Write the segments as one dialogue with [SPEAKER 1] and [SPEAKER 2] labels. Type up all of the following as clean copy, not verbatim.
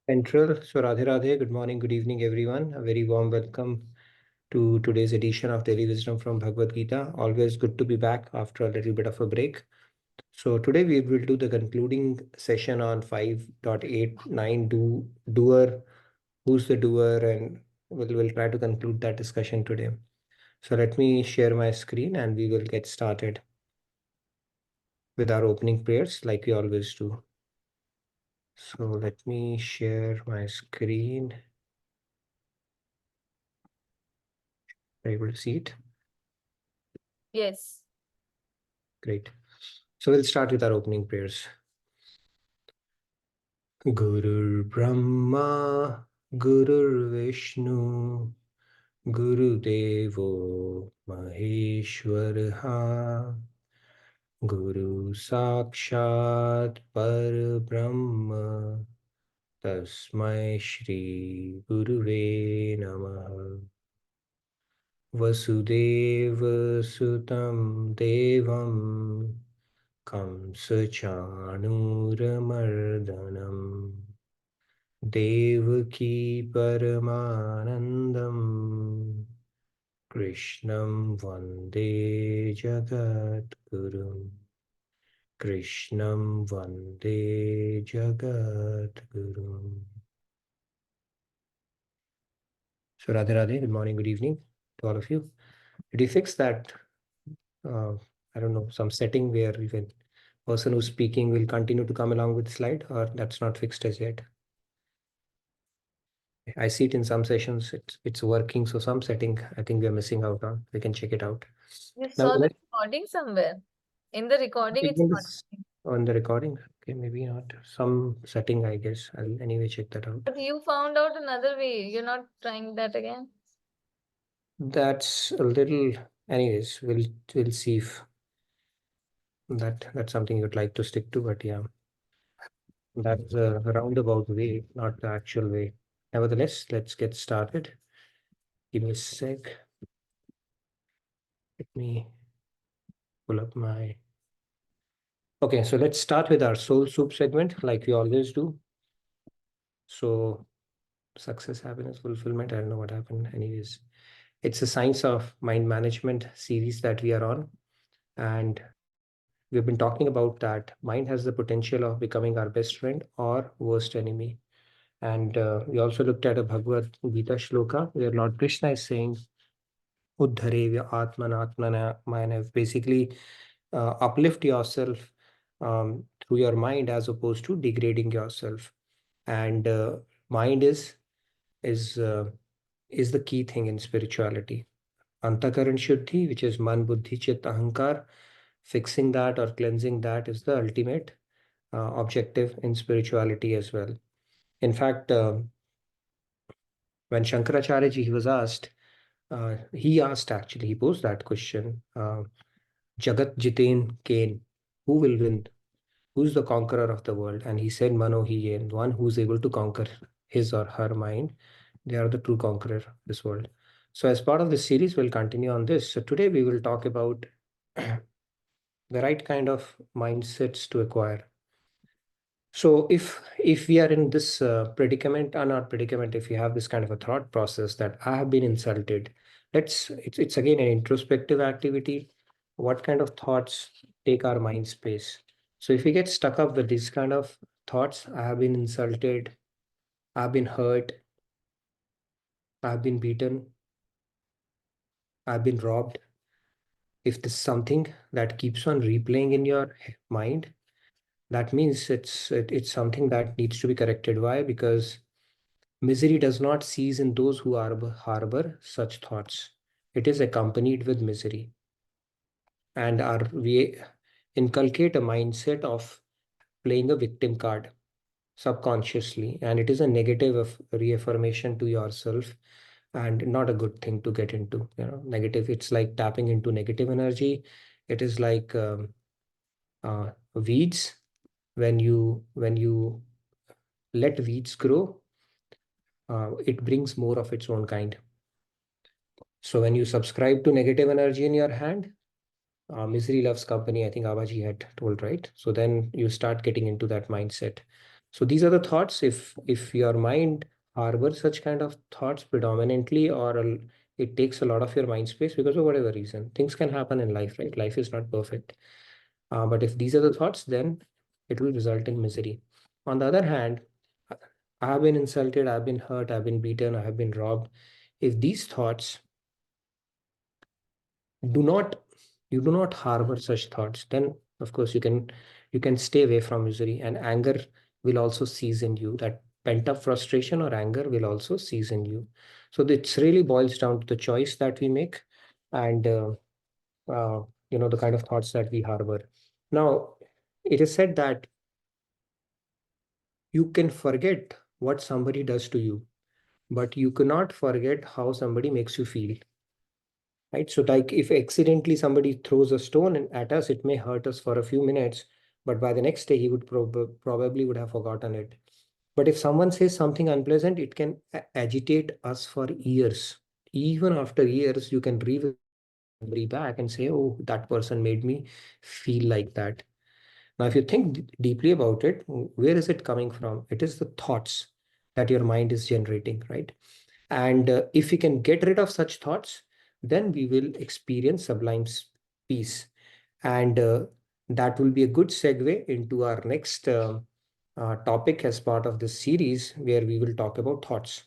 [SPEAKER 1] Central. So Radhe Radhe, good morning, good evening, everyone. A very warm welcome to today's edition of Daily Wisdom from Bhagavad Gita. Always good to be back after a little bit of a break. So today we will do the concluding session on 5.89 doer, who's the doer, and we'll try to conclude that discussion today. So let me share my screen and we will get started with our opening prayers like we always do. So let me share my screen. Are you able to see it?
[SPEAKER 2] Yes.
[SPEAKER 1] Great. So we'll start with our opening prayers. Gurur Brahma, Gurur Vishnu, Guru Devo Maheshwaraha, Guru Sakshat Parabrahma, Tasmai Shri Guruve Namaha. Vasudeva Sutam Devam Kamsachanuramardanam Devaki Paramanandam Krishnam Vande Jagadgurum Krishnam Vande Jagadgurum. So Radhe Radhe, good morning, good evening to all of you. Did you fix that? I don't know, some setting where even person who's speaking will continue to come along with the slide, or that's not fixed as yet? I see it in some sessions, it's working. So some setting I think we are missing out on. We can check it out.
[SPEAKER 2] You
[SPEAKER 1] Now,
[SPEAKER 2] saw the recording somewhere. In the recording, it's not.
[SPEAKER 1] on the recording. Okay, maybe not. Some setting, I guess. I'll anyway check that out.
[SPEAKER 2] But you found out another way. You're not trying that again?
[SPEAKER 1] That's a little. Anyways, we'll see if that's something you'd like to stick to. But yeah, that's a roundabout way, not the actual way. Nevertheless, let's get started. Give me a sec. Let me pull up my... Okay, so let's start with our soul soup segment like we always do. So success, happiness, fulfillment, I don't know what happened. Anyways, it's a science of mind management series that we are on. And we've been talking about that mind has the potential of becoming our best friend or worst enemy. And we also looked at a Bhagavad Gita shloka where Lord Krishna is saying, Uddharevya Atmanatmana, basically uplift yourself through your mind as opposed to degrading yourself. And mind is the key thing in spirituality. Antakaran Shuddhi, which is Man Buddhi Chit Ahankar, fixing that or cleansing that is the ultimate objective in spirituality as well. In fact, when Shankaracharya ji was asked, he posed that question, Jagat Jitain Kain, who will win? Who's the conqueror of the world? And he said, Mano hi yen, one who's able to conquer his or her mind. They are the true conqueror of this world. So as part of this series, we'll continue on this. So today we will talk about the right kind of mindsets to acquire. So if we are in this predicament or not predicament, if you have this kind of a thought process that I have been insulted, it's again an introspective activity. What kind of thoughts take our mind space? So if we get stuck up with these kind of thoughts, I have been insulted, I've been hurt, I've been beaten, I've been robbed. If this is something that keeps on replaying in your mind, that means it's something that needs to be corrected. Why? Because misery does not cease in those who harbor such thoughts. It is accompanied with misery. And we inculcate a mindset of playing a victim card subconsciously. And it is a negative of reaffirmation to yourself and not a good thing to get into. Negative, it's like tapping into negative energy. It is like weeds. When you let weeds grow, it brings more of its own kind. So when you subscribe to negative energy in your hand, misery loves company, I think Abaji had told, right? So then you start getting into that mindset. So these are the thoughts. If your mind harbors such kind of thoughts predominantly, or it takes a lot of your mind space because of whatever reason, things can happen in life, right? Life is not perfect. But if these are the thoughts, then it will result in misery. On the other hand, I have been insulted, I've been hurt, I've been beaten, I have been robbed. If these thoughts do not, you do not harbor such thoughts, then of course you can stay away from misery, and anger will also cease in you. That pent up frustration or anger will also cease in you. So it really boils down to the choice that we make, and uh, the kind of thoughts that we harbor. Now, it is said that you can forget what somebody does to you, but you cannot forget how somebody makes you feel. Right? So, like if accidentally somebody throws a stone at us, it may hurt us for a few minutes, but by the next day he would probably would have forgotten it. But if someone says something unpleasant, it can agitate us for years. Even after years, you can revisit memory back and say, "Oh, that person made me feel like that." Now, if you think deeply about it, where is it coming from? It is the thoughts that your mind is generating, right? And if we can get rid of such thoughts, then we will experience sublime peace. And that will be a good segue into our next topic as part of this series, where we will talk about thoughts.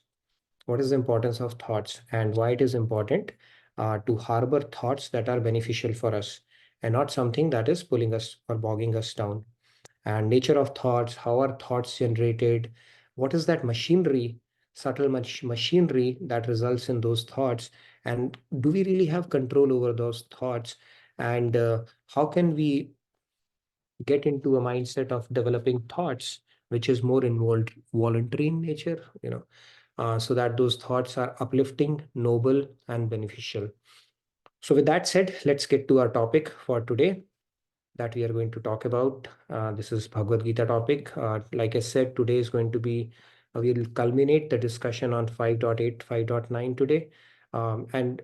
[SPEAKER 1] What is the importance of thoughts and why it is important to harbor thoughts that are beneficial for us and not something that is pulling us or bogging us down. And nature of thoughts, how are thoughts generated, what is that machinery, subtle machinery that results in those thoughts, and do we really have control over those thoughts, and how can we get into a mindset of developing thoughts which is more involved voluntary in nature, so that those thoughts are uplifting, noble, and beneficial. So with that said, let's get to our topic for today that we are going to talk about. This is Bhagavad Gita topic. Like I said, today is going to be, we'll culminate the discussion on 5.8, 5.9 today. And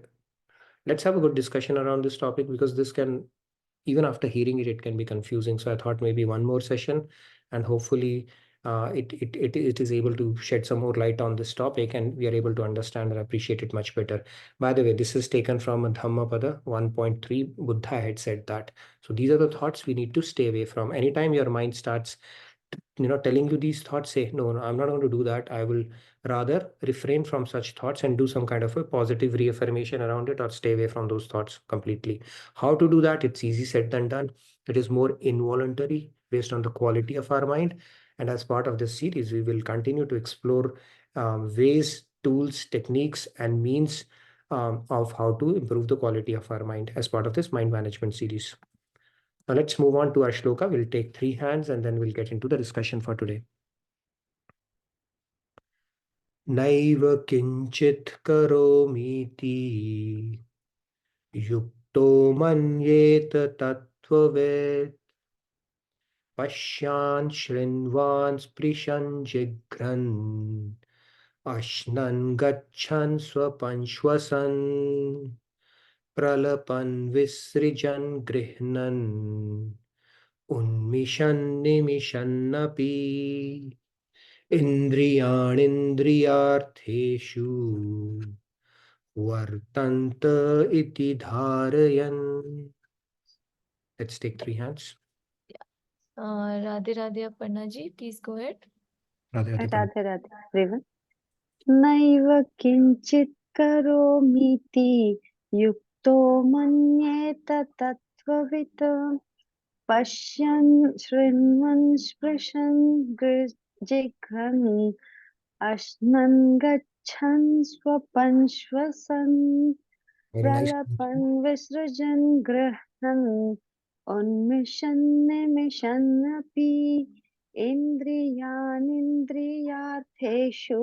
[SPEAKER 1] let's have a good discussion around this topic, because this can, even after hearing it, it can be confusing. So I thought maybe one more session, and hopefully it is able to shed some more light on this topic, and we are able to understand and appreciate it much better. By the way, this is taken from a Dhammapada 1.3. Buddha had said that. So these are the thoughts we need to stay away from. Anytime your mind starts telling you these thoughts, say, no, no, I'm not going to do that. I will rather refrain from such thoughts and do some kind of a positive reaffirmation around it, or stay away from those thoughts completely. How to do that? It's easy said than done. It is more involuntary based on the quality of our mind. And as part of this series, we will continue to explore ways, tools, techniques, and means of how to improve the quality of our mind as part of this mind management series. Now let's move on to our shloka. We'll take 3 hands and then we'll get into the discussion for today. Naiva kinchit karomiti yukto manyeta tattvaved pashyan shrinvan sprishan jigran ashnan gachan swapan shwasan pralapan visrijan grihnan unmishan nimishannapi Indriyanindriyartheshu vartanta iti dharayan. Let's take 3 hands.
[SPEAKER 2] Radhe Radhe Aparna ji, please go ahead.
[SPEAKER 1] Radhe Radhe.
[SPEAKER 3] Radhe Radhe everyone. Naiva kinchit karomiti yukto manyeta tattvavita pashyan shrinvan sprishan jigran ashnan gachan swapan shwasan
[SPEAKER 1] Very nice.
[SPEAKER 3] pralapan visrajan grahnan unmishan nimishannapi indriyanindriyartheshu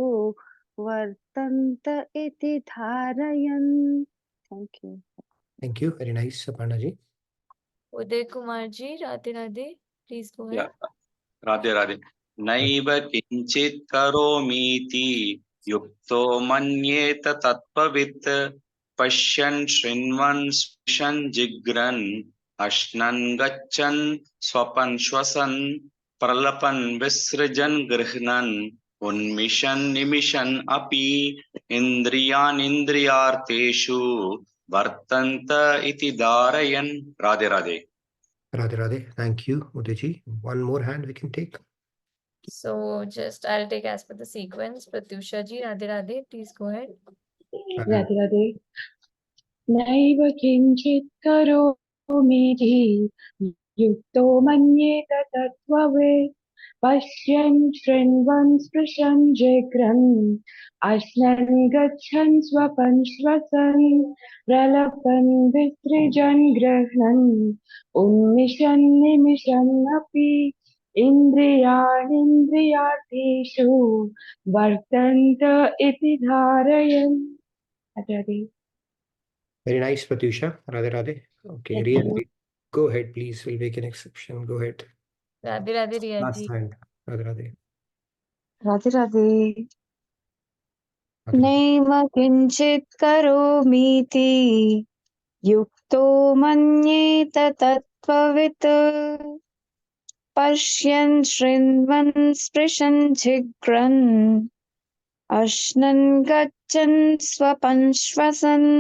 [SPEAKER 3] vartanta iti dharayan. Thank you.
[SPEAKER 1] Thank you. Very nice, Aparna ji.
[SPEAKER 2] Uday Kumar ji, Radhe Radhe, please go ahead.
[SPEAKER 4] Yeah. Radhe Radhe. Naiva kinchit karomiti yukto manyeta tattvavit pashyan shrinvan spishan jigran ashnan gachan swapan shwasan Pralapan Visrajan Grihnan Unmishan Nimishan Api Indriyan Indriyarteshu Vartanta iti Dharayan. Radhe Radhe.
[SPEAKER 1] Radhe Radhe. Thank you, Udaji. One more hand we can take.
[SPEAKER 2] So just I'll take as per the sequence. Pratyusha ji, Radhe Radhe, please go ahead.
[SPEAKER 1] Radhe.
[SPEAKER 5] Radhe Radhe नैव किञ्चित् करोमीति युक्तो मन्येत तत्त्ववित् पश्यन् शृण्वन् स्पृशन् जिघ्रन् अश्नन् गच्छन् स्वपन् श्वसन् प्रलपन् विसृजन् गृह्णन् उन्मिषन् निमिषन्नपि इन्द्रियाणीन्द्रियार्थेषु वर्तन्त इति धारयन्.
[SPEAKER 1] Very nice, Pratyusha. Radhe Radhe. Okay,
[SPEAKER 5] Thank
[SPEAKER 1] Riya,
[SPEAKER 5] you.
[SPEAKER 1] go ahead, please. We'll make an exception. Go ahead.
[SPEAKER 2] Radhe Radhe, Riya
[SPEAKER 1] Last
[SPEAKER 2] ji.
[SPEAKER 1] hand. Radhe Radhe.
[SPEAKER 3] Radhe Radhe.
[SPEAKER 1] Radhe Radhe.
[SPEAKER 3] नैव किञ्चित् करोमीति युक्तो मन्येत तत्त्ववित् पश्यन् शृण्वन् स्पृशन् जिघ्रन् अश्नन् गच्छन् स्वपन् श्वसन्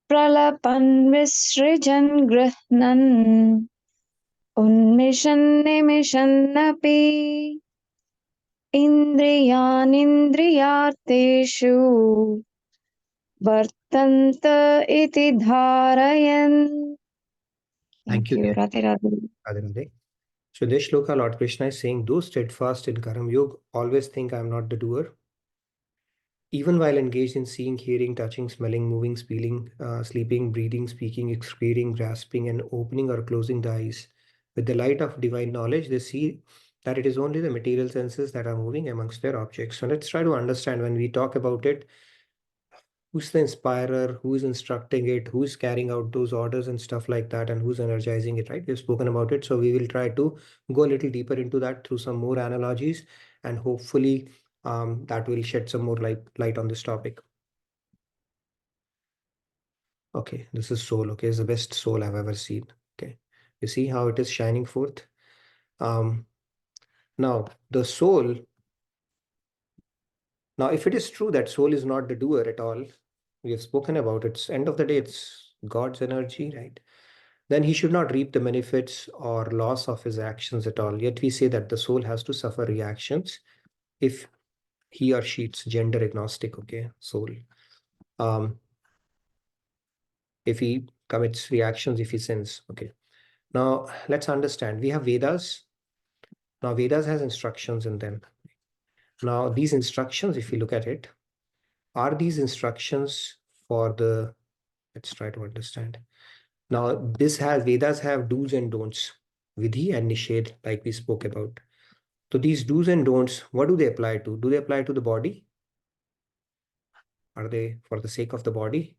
[SPEAKER 3] प्रलपन् विसृजन् गृह्णन् उन्मिषन् निमिषन्नपि इन्द्रियाणीन्द्रियार्थेषु वर्तन्त इति धारयन्.
[SPEAKER 1] Thank you,
[SPEAKER 3] you.
[SPEAKER 1] dear.
[SPEAKER 3] Radhe Radhe.
[SPEAKER 1] Radhe Radhe. So this shloka, Lord Krishna is saying, those steadfast in Karam Yoga always think I am not the doer. Even while engaged in seeing, hearing, touching, smelling, moving, sleeping, breathing, speaking, experiencing, grasping, and opening or closing the eyes, with the light of divine knowledge, they see that it is only the material senses that are moving amongst their objects. So let's try to understand when we talk about it, who's the inspirer, who is instructing it, who is carrying out those orders and stuff like that, and who's energizing it, right? We've spoken about it. So we will try to go a little deeper into that through some more analogies, and hopefully that will shed some more light on this topic. Okay, this is soul. Okay, it's the best soul I've ever seen. Okay, you see how it is shining forth. Now the soul. Now, if it is true that soul is not the doer at all, we have spoken about it. End of the day, it's God's energy, right? Then he should not reap the benefits or loss of his actions at all. Yet we say that the soul has to suffer reactions if he or she, it's gender agnostic, okay, soul. If he commits reactions, if he sins, okay. Now, let's understand. We have Vedas. Now, Vedas has instructions in them. Now, these instructions, if you look at it, are these instructions for the, let's try to understand. Now, Vedas have do's and don'ts, Vidhi and Nishedh, like we spoke about. So these do's and don'ts, what do they apply to? Do they apply to the body? Are they for the sake of the body?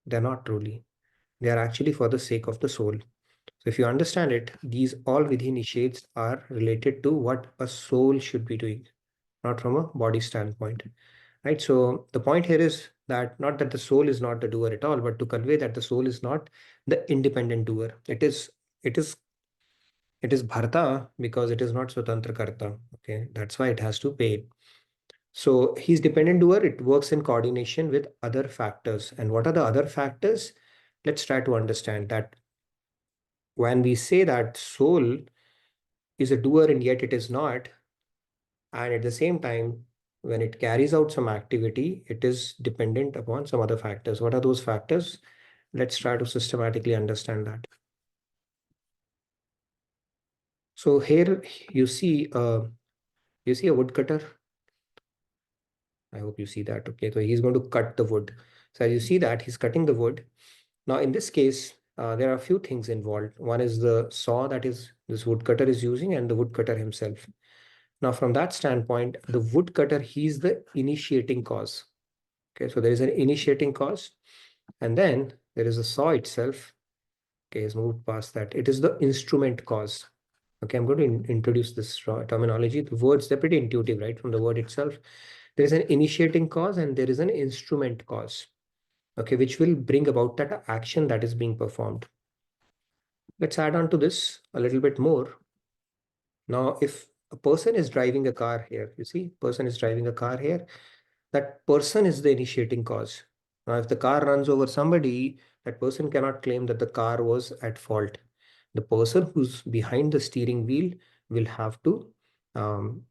[SPEAKER 1] They're not truly. They are actually for the sake of the soul. So if you understand it, these all Vidhi Nishedhs are related to what a soul should be doing, not from a body standpoint. Right. So the point here is that not that the soul is not the doer at all, but to convey that the soul is not the independent doer. It is Bharta because it is not Swatantra Karta. Okay. That's why it has to pay. So he's dependent doer. It works in coordination with other factors. And what are the other factors? Let's try to understand that when we say that soul is a doer and yet it is not, and at the same time, when it carries out some activity, it is dependent upon some other factors. What are those factors? Let's try to systematically understand that. So here you see a woodcutter. I hope you see that. Okay, so he's going to cut the wood. So as you see that he's cutting the wood. Now in this case, there are a few things involved. One is the saw that is this woodcutter is using, and the woodcutter himself. Now, from that standpoint, the woodcutter, he's the initiating cause. Okay, so there is an initiating cause, and then there is a saw itself. Okay, it's moved past that. It is the instrument cause. Okay, I'm going to introduce this terminology. The words, they're pretty intuitive, right? From the word itself, there is an initiating cause and there is an instrument cause. Okay, which will bring about that action that is being performed. Let's add on to this a little bit more. Now, if a person is driving a car here, you see, person is driving a car here, that person is the initiating cause. Now, if the car runs over somebody, that person cannot claim that the car was at fault. The person who's behind the steering wheel will have to um,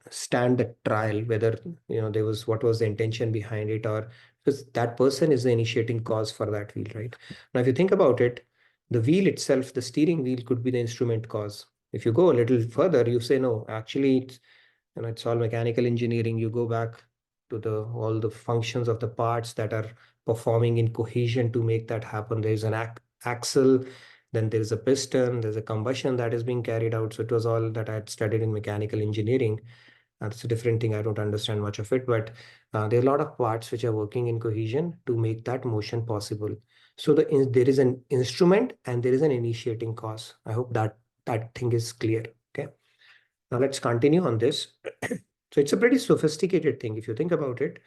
[SPEAKER 1] stand the trial, whether there was what was the intention behind it, or because that person is the initiating cause for that wheel, right? Now, if you think about it, the wheel itself, the steering wheel, could be the instrument cause. If you go a little further, you say no, actually it's all mechanical engineering. You go back to all the functions of the parts that are performing in cohesion to make that happen. There is an axle, then there is a piston, there's a combustion that is being carried out. So it was all that I had studied in mechanical engineering. That's a different thing. I don't understand much of it, but there are a lot of parts which are working in cohesion to make that motion possible. So there is an instrument and there is an initiating cause. I hope that thing is clear. Okay. Now let's continue on this. So it's a pretty sophisticated thing if you think about it.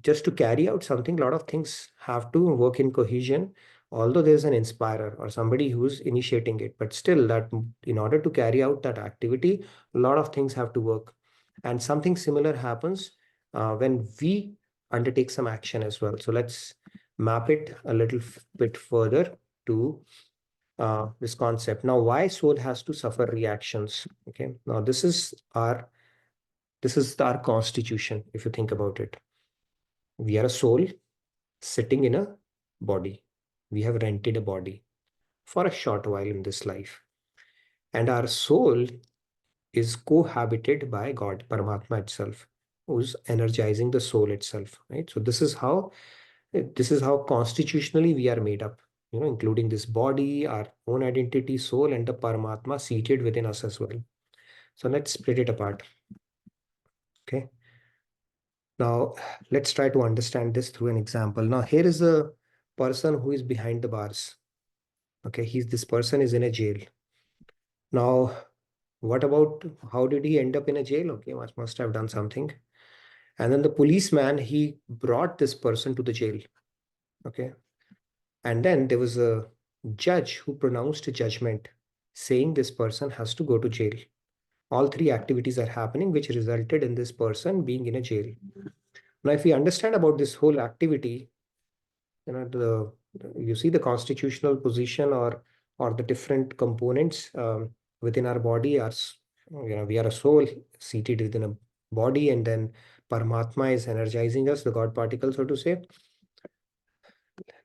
[SPEAKER 1] Just to carry out something, a lot of things have to work in cohesion, although there's an inspirer or somebody who's initiating it. But still, that in order to carry out that activity, a lot of things have to work. And something similar happens when we undertake some action as well. So let's map it a little bit further to this concept. Now, why soul has to suffer reactions? Okay. Now, this is our constitution, if you think about it. We are a soul sitting in a body. We have rented a body for a short while in this life. And our soul is cohabited by God, Paramatma itself, who's energizing the soul itself, right? So this is how constitutionally we are made up, including this body, our own identity, soul, and the Paramatma seated within us as well. So let's split it apart. Okay. Now, let's try to understand this through an example. Now, here is a person who is behind the bars. Okay, this person is in a jail. Now, what about how did he end up in a jail? Okay, must have done something. And then the policeman, he brought this person to the jail. Okay. And then there was a judge who pronounced a judgment saying this person has to go to jail. All three activities are happening, which resulted in this person being in a jail. Now, if we understand about this whole activity, you see the constitutional position or the different components within our body are, we are a soul seated within a body, and then Paramatma is energizing us, the God particle, so to say.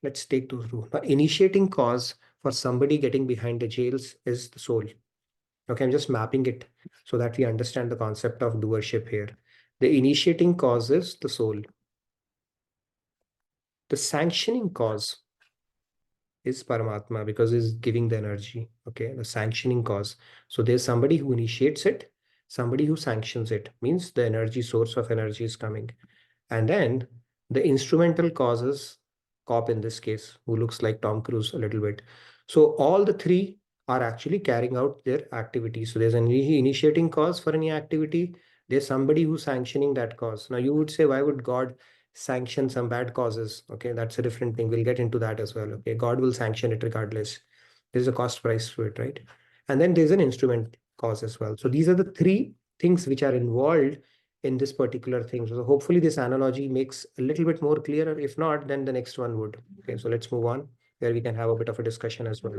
[SPEAKER 1] Let's take those through. Now, initiating cause for somebody getting behind the jails is the soul. Okay, I'm just mapping it so that we understand the concept of doership here. The initiating cause is the soul. The sanctioning cause is Paramatma because he's giving the energy. Okay, the sanctioning cause. So there's somebody who initiates it, somebody who sanctions it, means the energy source of energy is coming. And then the instrumental causes cop in this case, who looks like Tom Cruise a little bit. So all the three are actually carrying out their activities. So there's an initiating cause for any activity. There's somebody who's sanctioning that cause. Now you would say, why would God sanction some bad causes? Okay, that's a different thing. We'll get into that as well. Okay, God will sanction it regardless. There's a cost price to it, right? And then there's an instrument cause as well. So these are the three things which are involved in this particular thing. So hopefully this analogy makes a little bit more clearer. If not, then the next one would. Okay, so let's move on where we can have a bit of a discussion as well.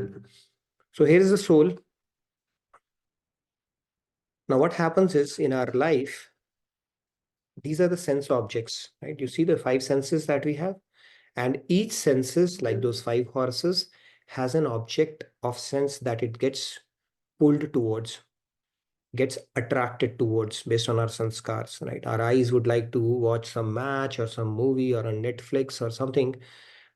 [SPEAKER 1] So here is the soul. Now what happens is in our life, these are the sense objects, right? You see the 5 senses that we have, and each senses, like those 5 horses, has an object of sense that it gets pulled towards, gets attracted towards based on our sanskars, right? Our eyes would like to watch some match or some movie or on Netflix or something.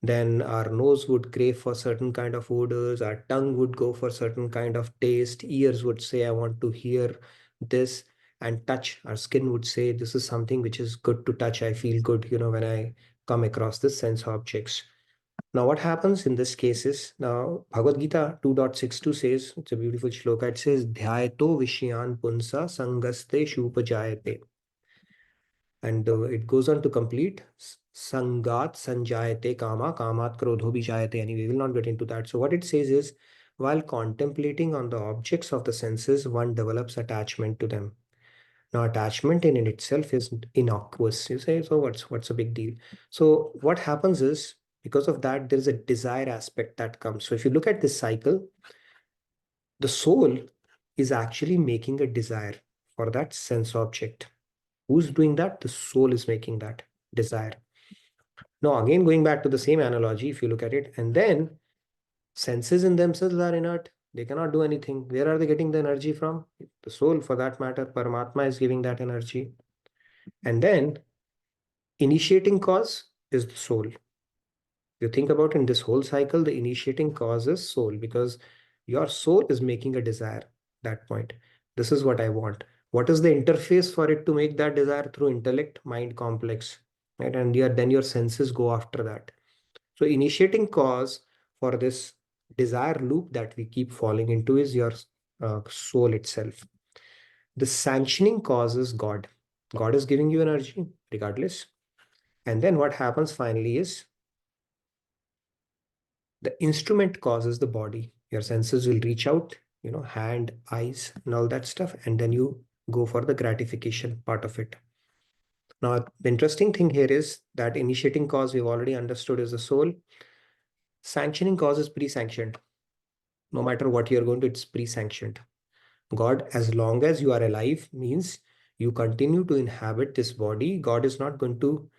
[SPEAKER 1] Then our nose would crave for certain kind of odors. Our tongue would go for certain kind of taste. Ears would say, I want to hear this. And touch, our skin would say, this is something which is good to touch. I feel good, when I come across the sense objects. Now, what happens in this case is, now Bhagavad Gita 2.62 says, it's a beautiful shloka. It says, Dhyayato Vishyan Punsa Sangaste Shupajayate. And it goes on to complete, Sangat Sanjayate Kama, Kamat Krodho Bijayate. Anyway, we will not get into that. So what it says is, while contemplating on the objects of the senses, one develops attachment to them. Now, attachment in itself is innocuous. You say, so what's a big deal? So what happens is, because of that, there is a desire aspect that comes. So if you look at this cycle, the soul is actually making a desire for that sense object. Who's doing that? The soul is making that desire. Now, again, going back to the same analogy, if you look at it, and then senses in themselves are inert. They cannot do anything. Where are they getting the energy from? The soul, for that matter. Paramatma is giving that energy. And then initiating cause is the soul. You think about in this whole cycle, the initiating cause is soul, because your soul is making a desire. That point. This is what I want. What is the interface for it to make that desire? Through intellect, mind complex, right? And then your senses go after that. So initiating cause for this desire loop that we keep falling into is your soul itself. The sanctioning cause is God. God is giving you energy regardless. And then what happens finally is the instrument causes the body. Your senses will reach out, hand, eyes, and all that stuff. And then you go for the gratification part of it. Now, the interesting thing here is that initiating cause we've already understood is the soul. Sanctioning cause is pre-sanctioned. No matter what you're going to, it's pre-sanctioned. God, as long as you are alive, means you continue to inhabit this body. God is not going to,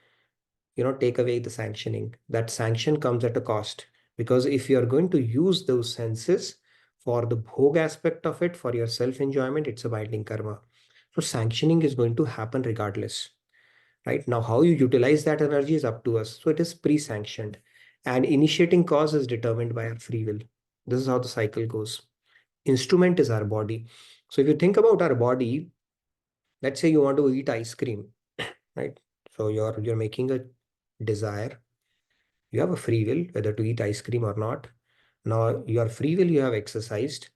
[SPEAKER 1] take away the sanctioning. That sanction comes at a cost. Because if you are going to use those senses for the bhog aspect of it, for your self-enjoyment, it's a binding karma. So sanctioning is going to happen regardless. Right? Now, how you utilize that energy is up to us. So it is pre-sanctioned. And initiating cause is determined by our free will. This is how the cycle goes. Instrument is our body. So if you think about our body, let's say you want to eat ice cream, right? So you're making a desire. You have a free will whether to eat ice cream or not. Now your free will you have exercised.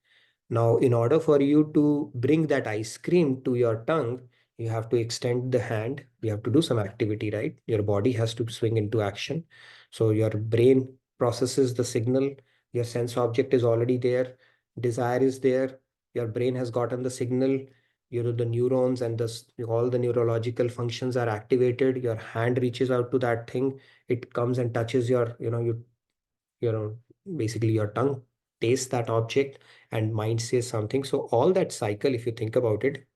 [SPEAKER 1] Now, in order for you to bring that ice cream to your tongue, you have to extend the hand. You have to do some activity, right? Your body has to swing into action. So your brain processes the signal. Your sense object is already there. Desire is there. Your brain has gotten the signal. The neurons and all the neurological functions are activated. Your hand reaches out to that thing. It comes and touches basically your tongue tastes that object and mind says something. So all that cycle, if you think about it,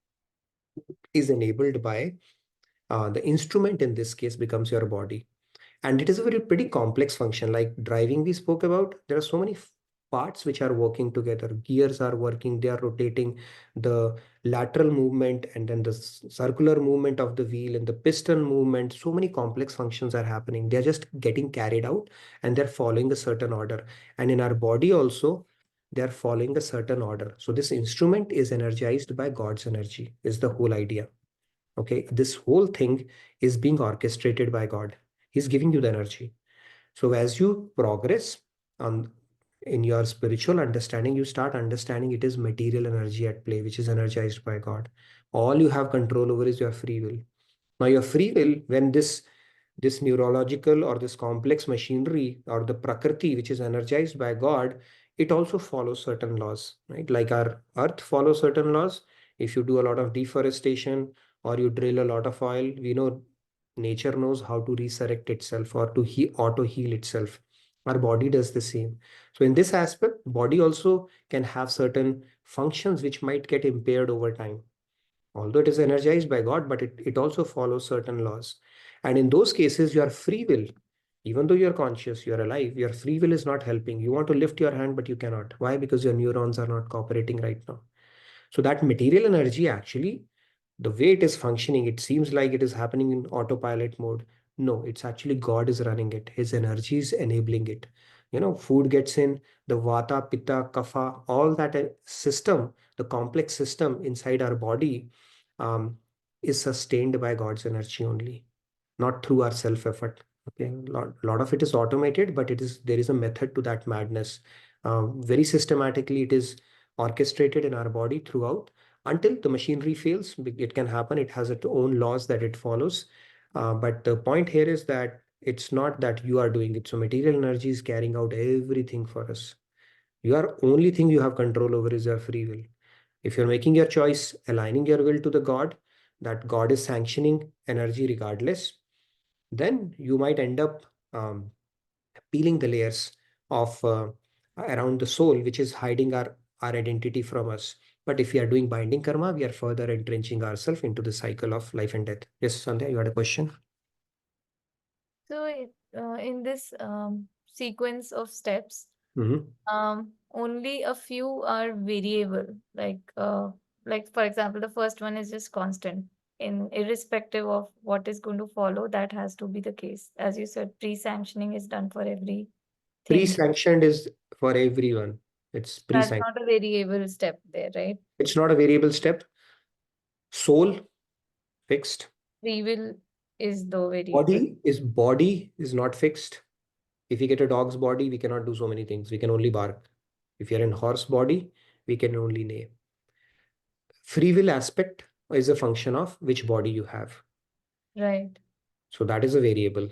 [SPEAKER 1] is enabled by the instrument. In this case becomes your body, and it is a pretty complex function. Like driving we spoke about, there are so many parts which are working together. Gears are working, they are rotating, the lateral movement and then the circular movement of the wheel and the piston movement. So many complex functions are happening. They're just getting carried out and they're following a certain order. And in our body also, they're following a certain order. So this instrument is energized by God's energy, is the whole idea. Okay, this whole thing is being orchestrated by God. He's giving you the energy. So as you progress in your spiritual understanding, you start understanding it is material energy at play, which is energized by God. All you have control over is your free will. Now your free will, when this neurological or this complex machinery or the prakriti, which is energized by God, it also follows certain laws, right? Like our earth follows certain laws. If you do a lot of deforestation or you drill a lot of oil, we know nature knows how to resurrect itself or to auto heal itself. Our body does the same. So in this aspect, body also can have certain functions which might get impaired over time. Although it is energized by God, but it also follows certain laws. And in those cases, your free will, even though you're conscious, you're alive, your free will is not helping. You want to lift your hand, but you cannot. Why? Because your neurons are not cooperating right now. So that material energy actually, the way it is functioning, it seems like it is happening in autopilot mode. No, it's actually God is running it. His energy is enabling it. Food gets in, the vata, pitta, kapha, all that system, the complex system inside our body um, is sustained by God's energy only, not through our self-effort. Okay, lot of it is automated, but there is a method to that madness. Very systematically, it is orchestrated in our body throughout until the machinery fails. It can happen. It has its own laws that it follows. But the point here is that it's not that you are doing it. So material energy is carrying out everything for us. Only thing you have control over is your free will. If you're making your choice, aligning your will to the God, that God is sanctioning energy regardless, then you might end up peeling the layers of around the soul, which is hiding our identity from us. But if we are doing binding karma, we are further entrenching ourselves into the cycle of life and death. Yes, Sandhya, you had a question?
[SPEAKER 2] So in this sequence of steps,
[SPEAKER 1] Mm-hmm.
[SPEAKER 2] only a few are variable. Like for example, the first one is just constant. Irrespective of what is going to follow, that has to be the case. As you said, pre-sanctioning is done for everything.
[SPEAKER 1] Pre-sanctioned is for everyone. It's
[SPEAKER 2] That's
[SPEAKER 1] pre-sanctioned.
[SPEAKER 2] not a variable step there, right?
[SPEAKER 1] It's not a variable step. Soul, fixed.
[SPEAKER 2] Free will is the variable.
[SPEAKER 1] Body is not fixed. If we get a dog's body, we cannot do so many things. We can only bark. If you're in horse body, we can only neigh. Free will aspect is a function of which body you have.
[SPEAKER 2] Right.
[SPEAKER 1] So that is a variable.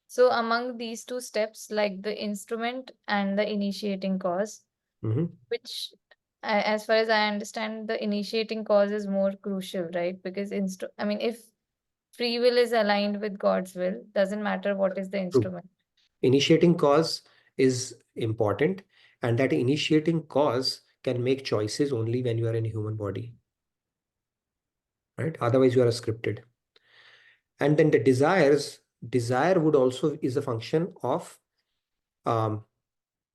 [SPEAKER 2] So among these two steps, like the instrument and the initiating cause, which as far as I understand, the initiating cause is more crucial, right? Because if free will is aligned with God's will, doesn't matter what is the instrument.
[SPEAKER 1] Initiating cause is important, and that initiating cause can make choices only when you are in a human body, right? Otherwise you are scripted. And then the desire would also is a function of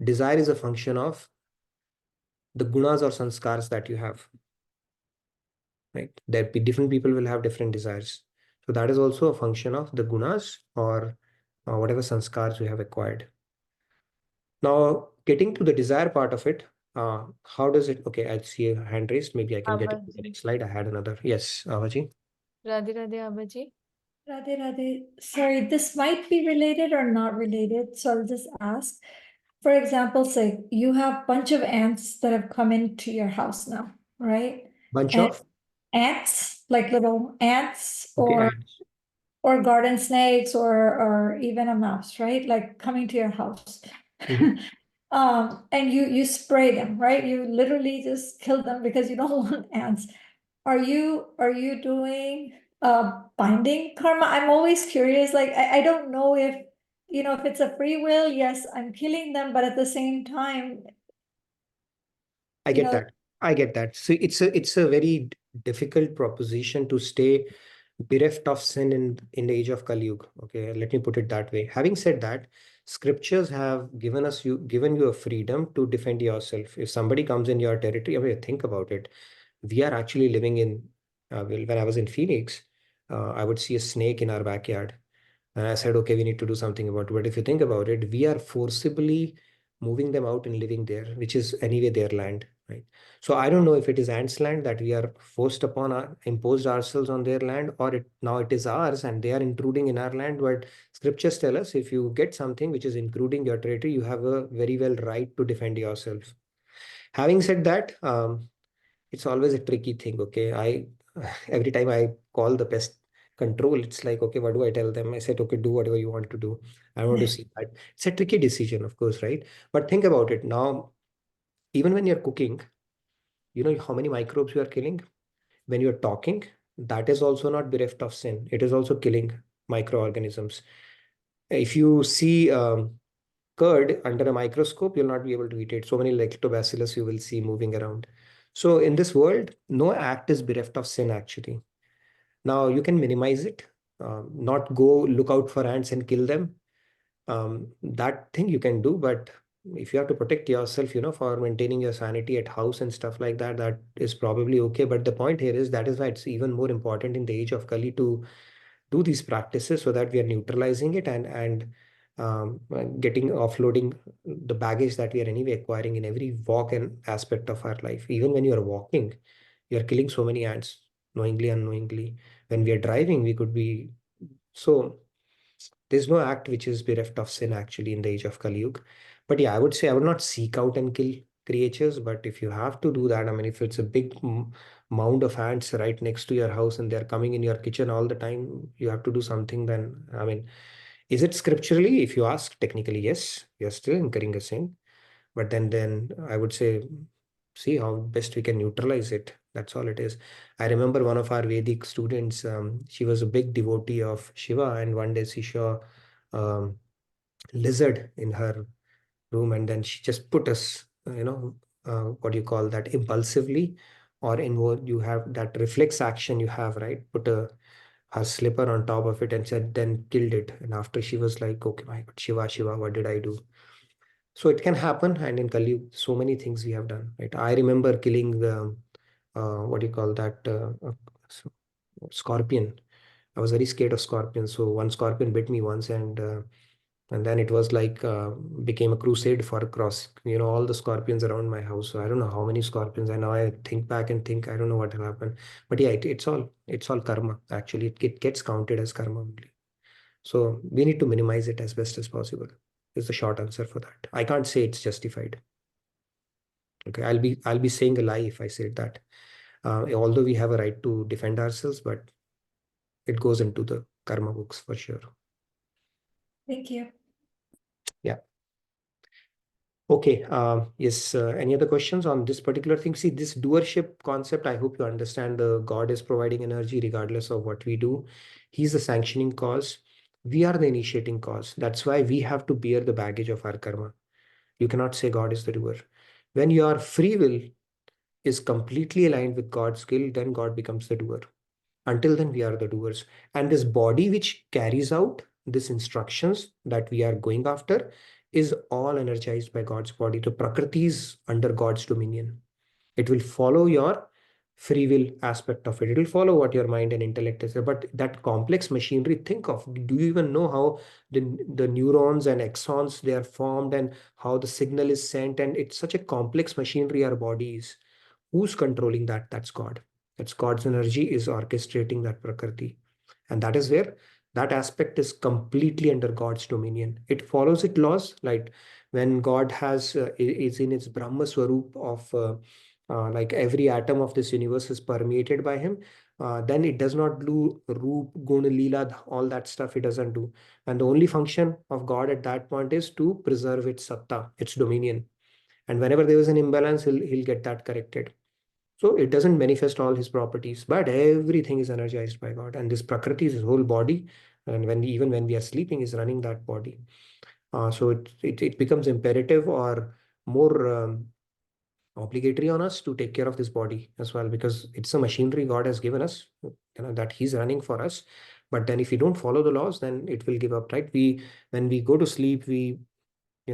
[SPEAKER 1] desire is a function of the gunas or sanskars that you have, right? Different people will have different desires. So that is also a function of the gunas or whatever sanskars we have acquired. Now, getting to the desire part of it, how does it? Okay, I see a hand raised. Maybe I can get it to the next slide. I had another. Yes, Avaji.
[SPEAKER 2] Radhe Radhe Abaji.
[SPEAKER 6] Radhe Radhe. Sorry, this might be related or not related, so I'll just ask. For example, say you have a bunch of ants that have come into your house now, right?
[SPEAKER 1] Bunch
[SPEAKER 6] And
[SPEAKER 1] of
[SPEAKER 6] ants, like little ants
[SPEAKER 1] okay,
[SPEAKER 6] or garden snakes or even a mouse, right? Like coming to your house. And you spray them, right? You literally just kill them because you don't want ants. Are you doing binding karma? I'm always curious. Like I don't know if if it's a free will, yes, I'm killing them, but at the same time,
[SPEAKER 1] I get that. I get that. So it's a very difficult proposition to stay bereft of sin in the age of Kali Yuga. Okay, let me put it that way. Having said that, scriptures have given you a freedom to defend yourself. If somebody comes in your territory, I mean, think about it. We are actually living in when I was in Phoenix, I would see a snake in our backyard. And I said, okay, we need to do something about it. But if you think about it, we are forcibly moving them out and living there, which is anyway their land, right? So I don't know if it is ants' land that we are imposed ourselves on their land, or now it is ours and they are intruding in our land. But scriptures tell us if you get something which is intruding your territory, you have a very well right to defend yourself. Having said that, it's always a tricky thing. Okay, every time I call the pest control, it's like, okay, what do I tell them? I said, okay, do whatever you want to do. I want to see that. It's a tricky decision, of course, right? But think about it now. Even when you're cooking, you know how many microbes you are killing. When you're talking, that is also not bereft of sin. It is also killing microorganisms. If you see curd under a microscope, you'll not be able to eat it. So many lactobacillus you will see moving around. So in this world, no act is bereft of sin, actually. Now you can minimize it, not go look out for ants and kill them. That thing you can do, but if you have to protect yourself, for maintaining your sanity at house and stuff like that, that is probably okay. But the point here is that is why it's even more important in the age of Kali to do these practices so that we are neutralizing it and getting offloading the baggage that we are anyway acquiring in every walk and aspect of our life. Even when you are walking, you are killing so many ants, knowingly, unknowingly. When we are driving, we could be so. There's no act which is bereft of sin actually in the age of Kali Yuga. But yeah, I would say I would not seek out and kill creatures. But if you have to do that, I mean, if it's a big mound of ants right next to your house and they're coming in your kitchen all the time, you have to do something. Then, I mean, is it scripturally? If you ask, technically, yes, you're still incurring a sin. But then I would say, see how best we can neutralize it. That's all it is. I remember one of our Vedic students, she was a big devotee of Shiva, and one day she saw lizard in her room, and then she just put us, what do you call that, impulsively, or in what you have that reflex action you have, right? Put her slipper on top of it and said, then killed it. And after she was like, okay, my God, Shiva, Shiva, what did I do? So it can happen, and in Kali, so many things we have done, right? I remember killing the, what do you call that, scorpion. I was very scared of scorpions. So one scorpion bit me once, and then it was like became a crusade for cross, all the scorpions around my house. So I don't know how many scorpions. And now I think back and think, I don't know what will happen. But yeah, it's all karma. Actually, it gets counted as karma only. So we need to minimize it as best as possible. Is the short answer for that. I can't say it's justified. Okay, I'll be saying a lie if I said that. Although we have a right to defend ourselves, but it goes into the karma books for sure.
[SPEAKER 6] Thank you.
[SPEAKER 1] Yeah. Okay. Yes. Any other questions on this particular thing? See, this doership concept, I hope you understand. God is providing energy regardless of what we do. He's the sanctioning cause. We are the initiating cause. That's why we have to bear the baggage of our karma. You cannot say God is the doer. When your free will is completely aligned with God's will, then God becomes the doer. Until then, we are the doers. And this body which carries out these instructions that we are going after is all energized by God's body. The Prakriti is under God's dominion. It will follow your free will aspect of it. It will follow what your mind and intellect is. But that complex machinery, think of, do you even know how the neurons and axons, they are formed, and how the signal is sent? And it's such a complex machinery, our body is. Who's controlling that? That's God. That's God's energy is orchestrating that Prakriti. And that is where that aspect is completely under God's dominion. It follows its laws, like when God is in its Brahma Swarup of like every atom of this universe is permeated by him, then it does not do Roop, Gun, Leela, all that stuff it doesn't do. And the only function of God at that point is to preserve its Satta, its dominion. And whenever there is an imbalance, he'll get that corrected. So it doesn't manifest all his properties, but everything is energized by God. And this Prakriti is his whole body. And even when we are sleeping, is running that body. So it becomes imperative or more obligatory on us to take care of this body as well, because it's a machinery God has given us, that he's running for us. But then if we don't follow the laws, then it will give up, right? When we go to sleep, we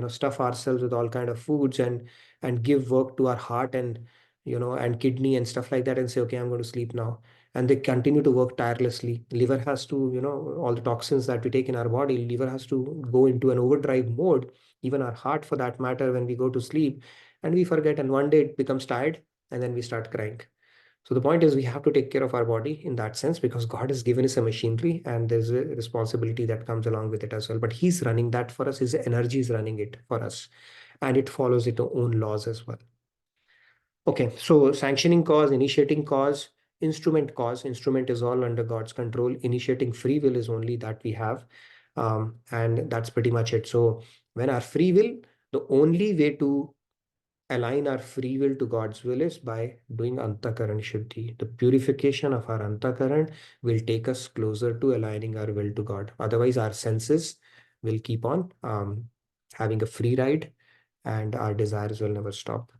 [SPEAKER 1] stuff ourselves with all kind of foods and give work to our heart and and kidney and stuff like that, and say, okay, I'm going to sleep now. And they continue to work tirelessly. Liver has to, all the toxins that we take in our body, liver has to go into an overdrive mode, even our heart for that matter, when we go to sleep. And we forget, and one day it becomes tired, and then we start crying. So the point is, we have to take care of our body in that sense, because God has given us a machinery, and there's a responsibility that comes along with it as well. But he's running that for us. His energy is running it for us, and it follows its own laws as well. Okay, so sanctioning cause, initiating cause, instrument cause. Instrument is all under God's control. Initiating free will is only that we have. And that's pretty much it. So when our free will, the only way to align our free will to God's will is by doing Antakaran Shuddhi. The purification of our Antakaran will take us closer to aligning our will to God. Otherwise, our senses will keep on having a free ride, and our desires will never stop.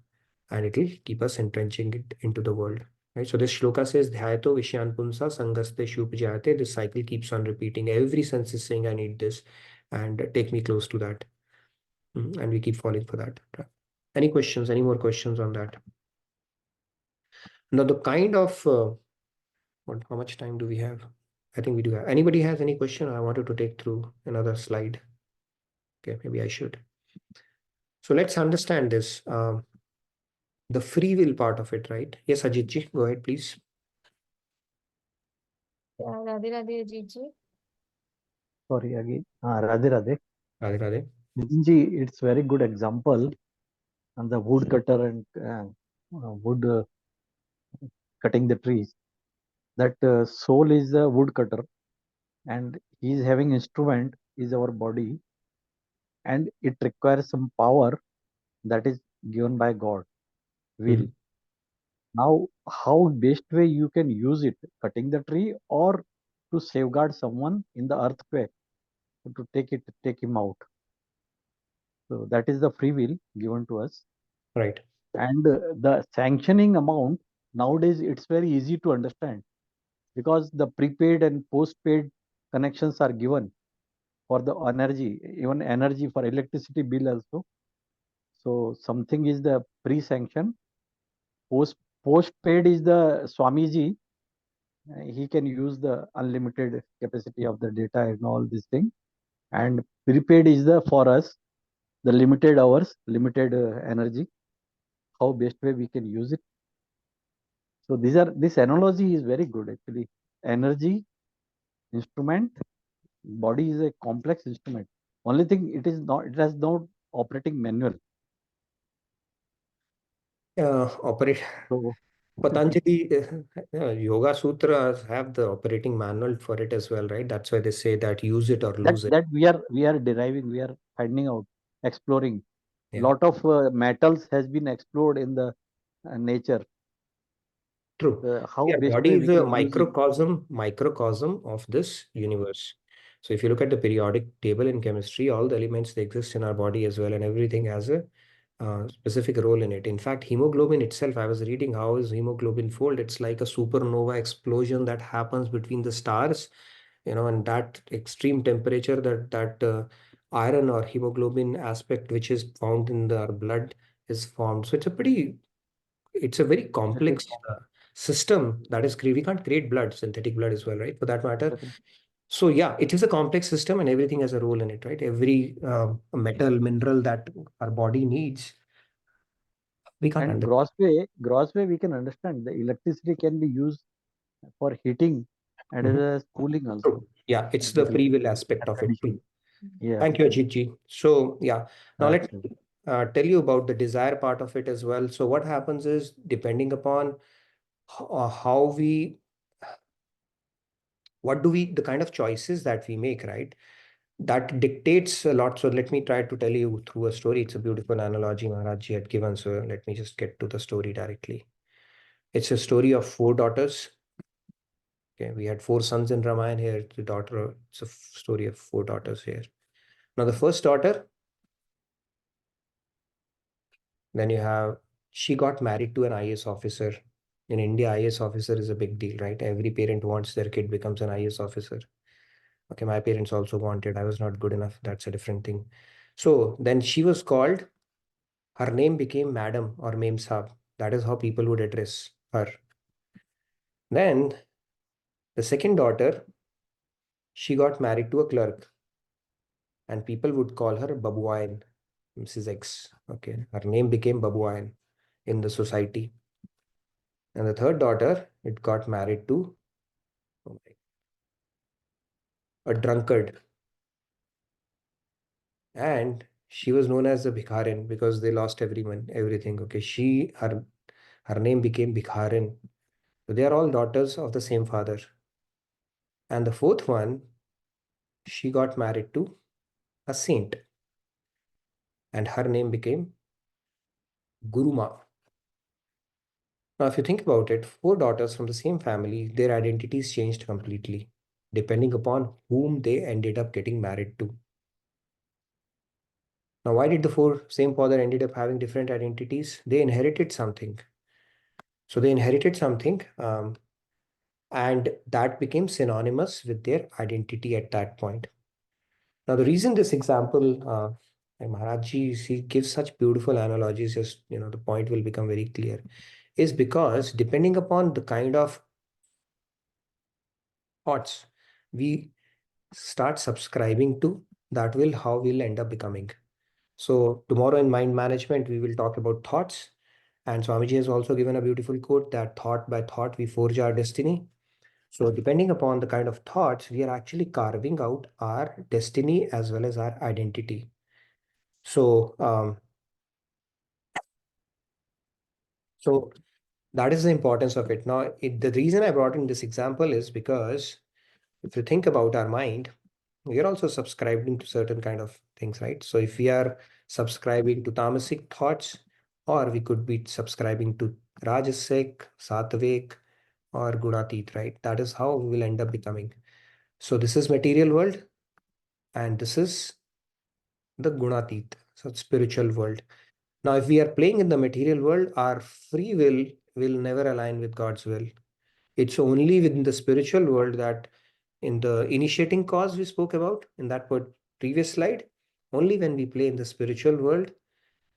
[SPEAKER 1] And it will keep us entrenching it into the world. Right? So this shloka says, Dhyato Vishyan Punsa Sangaste Shupjayate. This cycle keeps on repeating. Every sense is saying, I need this, and take me close to that. And we keep falling for that. Any questions? Any more questions on that? Now, the kind of how much time do we have? I think we do have. Anybody has any question? I wanted to take through another slide. Okay, maybe I should. So let's understand this. The free will part of it, right? Yes, Ajitji, go ahead, please.
[SPEAKER 2] Radhe Radhe Ajitji.
[SPEAKER 7] Sorry, again. Radhe Radhe.
[SPEAKER 1] Radhe Radhe.
[SPEAKER 7] Nitinji, it's very good example on the wood cutter and wood cutting the trees. That soul is the wood cutter, and he is having instrument is our body, and it requires some power that is given by God, will. Now, how best way you can use it, cutting the tree or to safeguard someone in the earthquake, to take him out. So that is the free will given to us.
[SPEAKER 1] Right.
[SPEAKER 7] And the sanctioning amount, nowadays it's very easy to understand, because the prepaid and postpaid connections are given for the energy, even energy for electricity bill also. So something is the pre-sanction. Postpaid is the Swamiji. He can use the unlimited capacity of the data and all these things. And prepaid is the for us, the limited hours, limited energy. How best way we can use it. So this analogy is very good actually. Energy, instrument, body is a complex instrument. Only thing, it has no operating manual.
[SPEAKER 1] Operate.
[SPEAKER 7] So
[SPEAKER 1] Patanjali Yoga Sutras have the operating manual for it as well, right? That's why they say that use it or lose it.
[SPEAKER 7] that we are deriving, we are finding out, exploring.
[SPEAKER 1] Yeah.
[SPEAKER 7] Lot of metals has been explored in the nature.
[SPEAKER 1] True.
[SPEAKER 7] How
[SPEAKER 1] Our
[SPEAKER 7] best
[SPEAKER 1] body
[SPEAKER 7] way
[SPEAKER 1] is
[SPEAKER 7] we
[SPEAKER 1] a
[SPEAKER 7] can use it.
[SPEAKER 1] microcosm of this universe. So if you look at the periodic table in chemistry, all the elements they exist in our body as well, and everything has a specific role in it. In fact, hemoglobin itself, I was reading how is hemoglobin fold. It's like a supernova explosion that happens between the stars, and that extreme temperature, that iron or hemoglobin aspect, which is found in our blood, is formed. So it's a very complex system that is we can't create blood, synthetic blood as well, right? For that matter. So yeah, it is a complex system and everything has a role in it, right? Every metal, mineral that our body needs, we can't
[SPEAKER 7] And
[SPEAKER 1] understand.
[SPEAKER 7] gross way we can understand the electricity can be used for heating and as cooling also.
[SPEAKER 1] True. Yeah, it's the free will aspect of it too.
[SPEAKER 7] Yeah.
[SPEAKER 1] Thank you, Ajit ji. So yeah, now let's tell you about the desire part of it as well. So what happens is, depending upon the kind of choices that we make, right? That dictates a lot. So let me try to tell you through a story. It's a beautiful analogy Maharaj ji had given. So let me just get to the story directly. It's a story of 4 daughters. Okay, we had 4 sons in Ramayana. Here, it's a story of 4 daughters here. Now, the first daughter, then she got married to an IAS officer. In India, IAS officer is a big deal, right? Every parent wants their kid becomes an IAS officer. Okay, my parents also wanted. I was not good enough. That's a different thing. So then she was called, her name became Madam or Mem Saab. That is how people would address her. Then the second daughter, she got married to a clerk and people would call her Babuayan, Mrs. X. Okay, her name became Babuayan in the society. And the third daughter, it got married to a drunkard. And she was known as the Bhikharin because they lost everything. Okay, her name became Bhikharin. So they are all daughters of the same father. And the fourth one, she got married to a saint. And her name became Guruma. Now, if you think about it, 4 daughters from the same family, their identities changed completely, depending upon whom they ended up getting married to. Now, why did the 4 same father ended up having different identities? They inherited something. So they inherited something, and that became synonymous with their identity at that point. Now, the reason this example, Maharajji, he gives such beautiful analogies, just, the point will become very clear, is because depending upon the kind of thoughts we start subscribing to, that will how we'll end up becoming. So tomorrow in mind management, we will talk about thoughts. And Swamiji has also given a beautiful quote that thought by thought, we forge our destiny. So depending upon the kind of thoughts, we are actually carving out our destiny as well as our identity. So, that is the importance of it. Now, the reason I brought in this example is because if you think about our mind, we are also subscribing to certain kind of things, right? So if we are subscribing to tamasic thoughts, or we could be subscribing to rajasic, sattvic, or gunatit, right? That is how we will end up becoming. So this is material world, and this is the gunatit, so spiritual world. Now, if we are playing in the material world, our free will never align with God's will. It's only within the spiritual world that in the initiating cause we spoke about in that previous slide, only when we play in the spiritual world,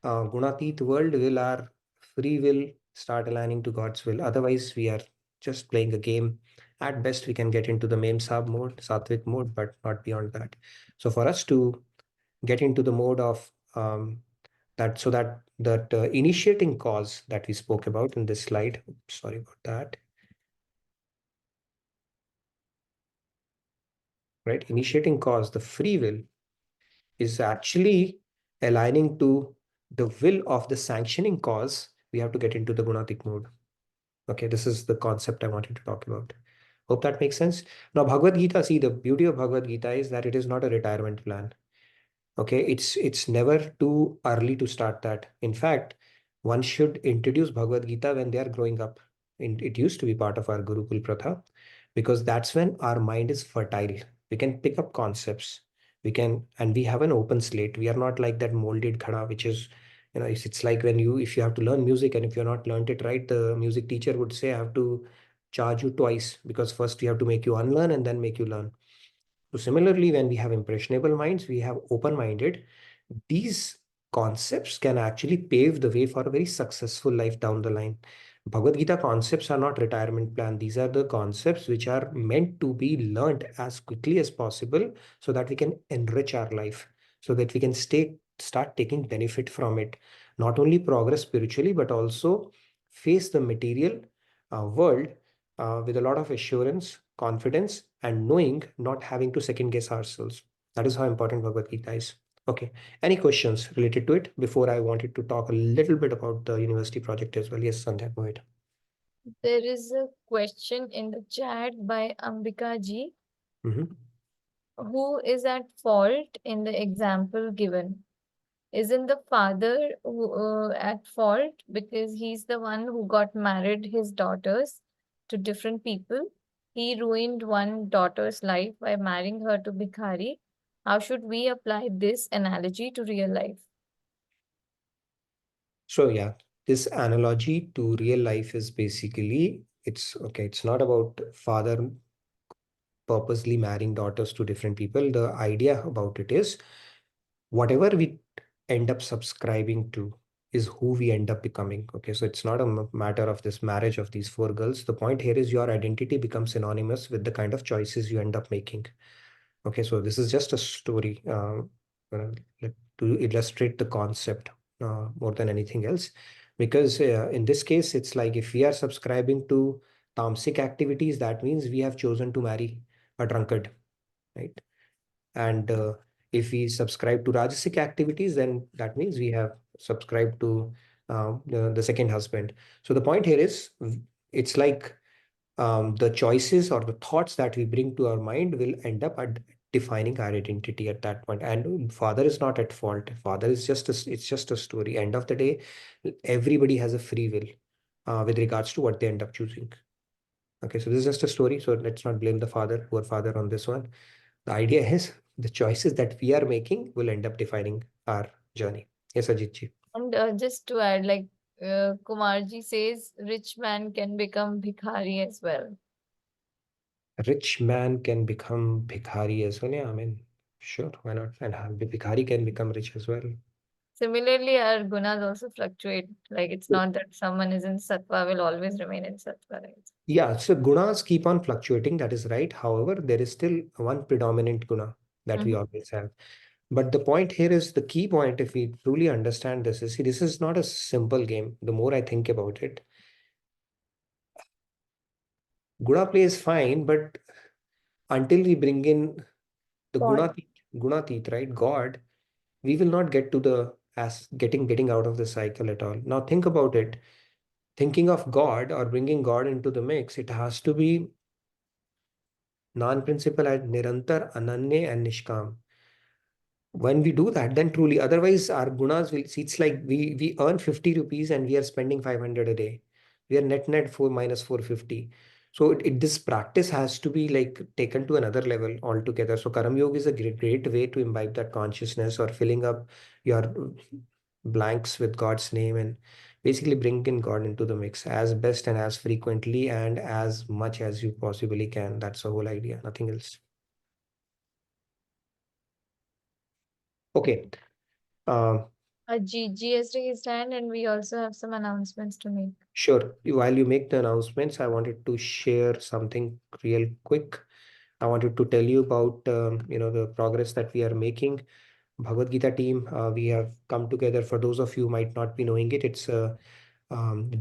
[SPEAKER 1] gunatit world, will our free will start aligning to God's will. Otherwise, we are just playing a game. At best, we can get into the mem sab mode, sattvic mode, but not beyond that. So for us to get into the mode of that initiating cause that we spoke about in this slide, sorry about that, right? Initiating cause, the free will, is actually aligning to the will of the sanctioning cause. We have to get into the gunatik mode. Okay, this is the concept I wanted to talk about. Hope that makes sense. Now, Bhagavad Gita, see, the beauty of Bhagavad Gita is that it is not a retirement plan. Okay, it's never too early to start that. In fact, one should introduce Bhagavad Gita when they are growing up. It used to be part of our Gurukul Pratha, because that's when our mind is fertile. We can pick up concepts. And we have an open slate. We are not like that molded khada, which is, it's like if you have to learn music, and if you're not learned it right, the music teacher would say, I have to charge you twice, because first we have to make you unlearn and then make you learn. So similarly, when we have impressionable minds, we have open-minded, these concepts can actually pave the way for a very successful life down the line. Bhagavad Gita concepts are not retirement plan. These are the concepts which are meant to be learned as quickly as possible so that we can enrich our life, so that we can start taking benefit from it. Not only progress spiritually, but also face the material world with a lot of assurance, confidence, and knowing, not having to second guess ourselves. That is how important Bhagavad Gita is. Okay. Any questions related to it before I wanted to talk a little bit about the university project as well? Yes, Sandhya, go ahead.
[SPEAKER 2] There is a question in the chat by Ambika ji. Who is at fault in the example given? Isn't the father at fault because he's the one who got married his daughters to different people? He ruined one daughter's life by marrying her to Bhikhari. How should we apply this analogy to real life?
[SPEAKER 1] So yeah, this analogy to real life is basically, it's not about father purposely marrying daughters to different people. The idea about it is, whatever we end up subscribing to is who we end up becoming. Okay, so it's not a matter of this marriage of these four girls. The point here is your identity becomes synonymous with the kind of choices you end up making. Okay, so this is just a story to illustrate the concept more than anything else. Because in this case, it's like if we are subscribing to tamasic activities, that means we have chosen to marry a drunkard, right? And if we subscribe to rajasic activities, then that means we have subscribed to the second husband. So the point here is, it's like the choices or the thoughts that we bring to our mind will end up defining our identity at that point. And father is not at fault. Father is it's just a story. End of the day, everybody has a free will with regards to what they end up choosing. Okay, so this is just a story. So let's not blame the father, poor father, on this one. The idea is the choices that we are making will end up defining our journey. Yes, Ajit ji.
[SPEAKER 2] And just to add, like Kumarji says, rich man can become Bhikhari as well.
[SPEAKER 1] Rich man can become Bhikhari as well. Yeah, I mean, sure, why not? And Bhikhari can become rich as well.
[SPEAKER 2] Similarly, our gunas also fluctuate. Like it's not that someone is in sattva will always remain in sattva, right?
[SPEAKER 1] Yeah, so gunas keep on fluctuating. That is right. However, there is still one predominant guna that we always have. But the point here is, the key point, if we truly understand this, is, see, this is not a simple game. The more I think about it, guna play is fine, but until we bring in the gunatit, right, God, we will not get to the getting out of the cycle at all. Now think about it. Thinking of God or bringing God into the mix, it has to be non-principal, nirantar, ananya, and nishkam. When we do that, then truly, otherwise our gunas will see, it's like we earn 50 rupees and we are spending 500 a day. We are net 4 minus 450. So this practice has to be like taken to another level altogether. So Karam Yoga is a great way to imbibe that consciousness, or filling up your blanks with God's name, and basically bring in God into the mix as best and as frequently and as much as you possibly can. That's the whole idea, nothing else. Okay.
[SPEAKER 2] Gigi has raised hand, and we also have some announcements to make.
[SPEAKER 1] Sure. While you make the announcements, I wanted to share something real quick. I wanted to tell you about the progress that we are making. Bhagavad Gita team, we have come together. For those of you who might not be knowing it, it's a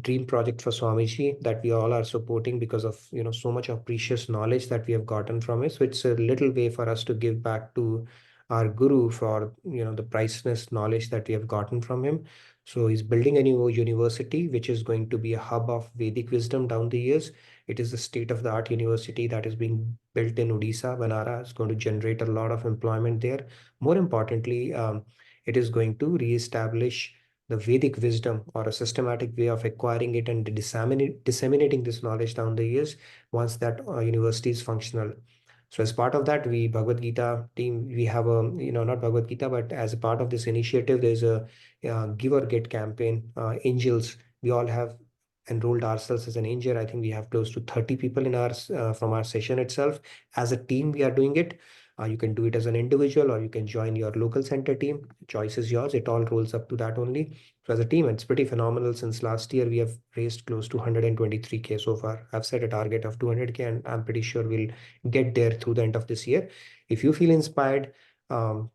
[SPEAKER 1] dream project for Swamiji that we all are supporting because of so much of precious knowledge that we have gotten from it. So it's a little way for us to give back to our guru for the priceless knowledge that we have gotten from him. So he's building a new university, which is going to be a hub of Vedic wisdom down the years. It is a state-of-the-art university that is being built in Odisha, Vanara. It's going to generate a lot of employment there. More importantly, it is going to re-establish the Vedic wisdom, or a systematic way of acquiring it and disseminating this knowledge down the years once that university is functional. So as part of that, we Bhagavad Gita team, we have a, not Bhagavad Gita, but as a part of this initiative, there's a give or get campaign, angels. We all have enrolled ourselves as an angel. I think we have close to 30 people in our from our session itself. As a team, we are doing it. You can do it as an individual, or you can join your local center team. Choice is yours. It all rolls up to that only. So as a team, it's pretty phenomenal. Since last year, we have raised close to 123K so far. I've set a target of 200K, and I'm pretty sure we'll get there through the end of this year. If you feel inspired,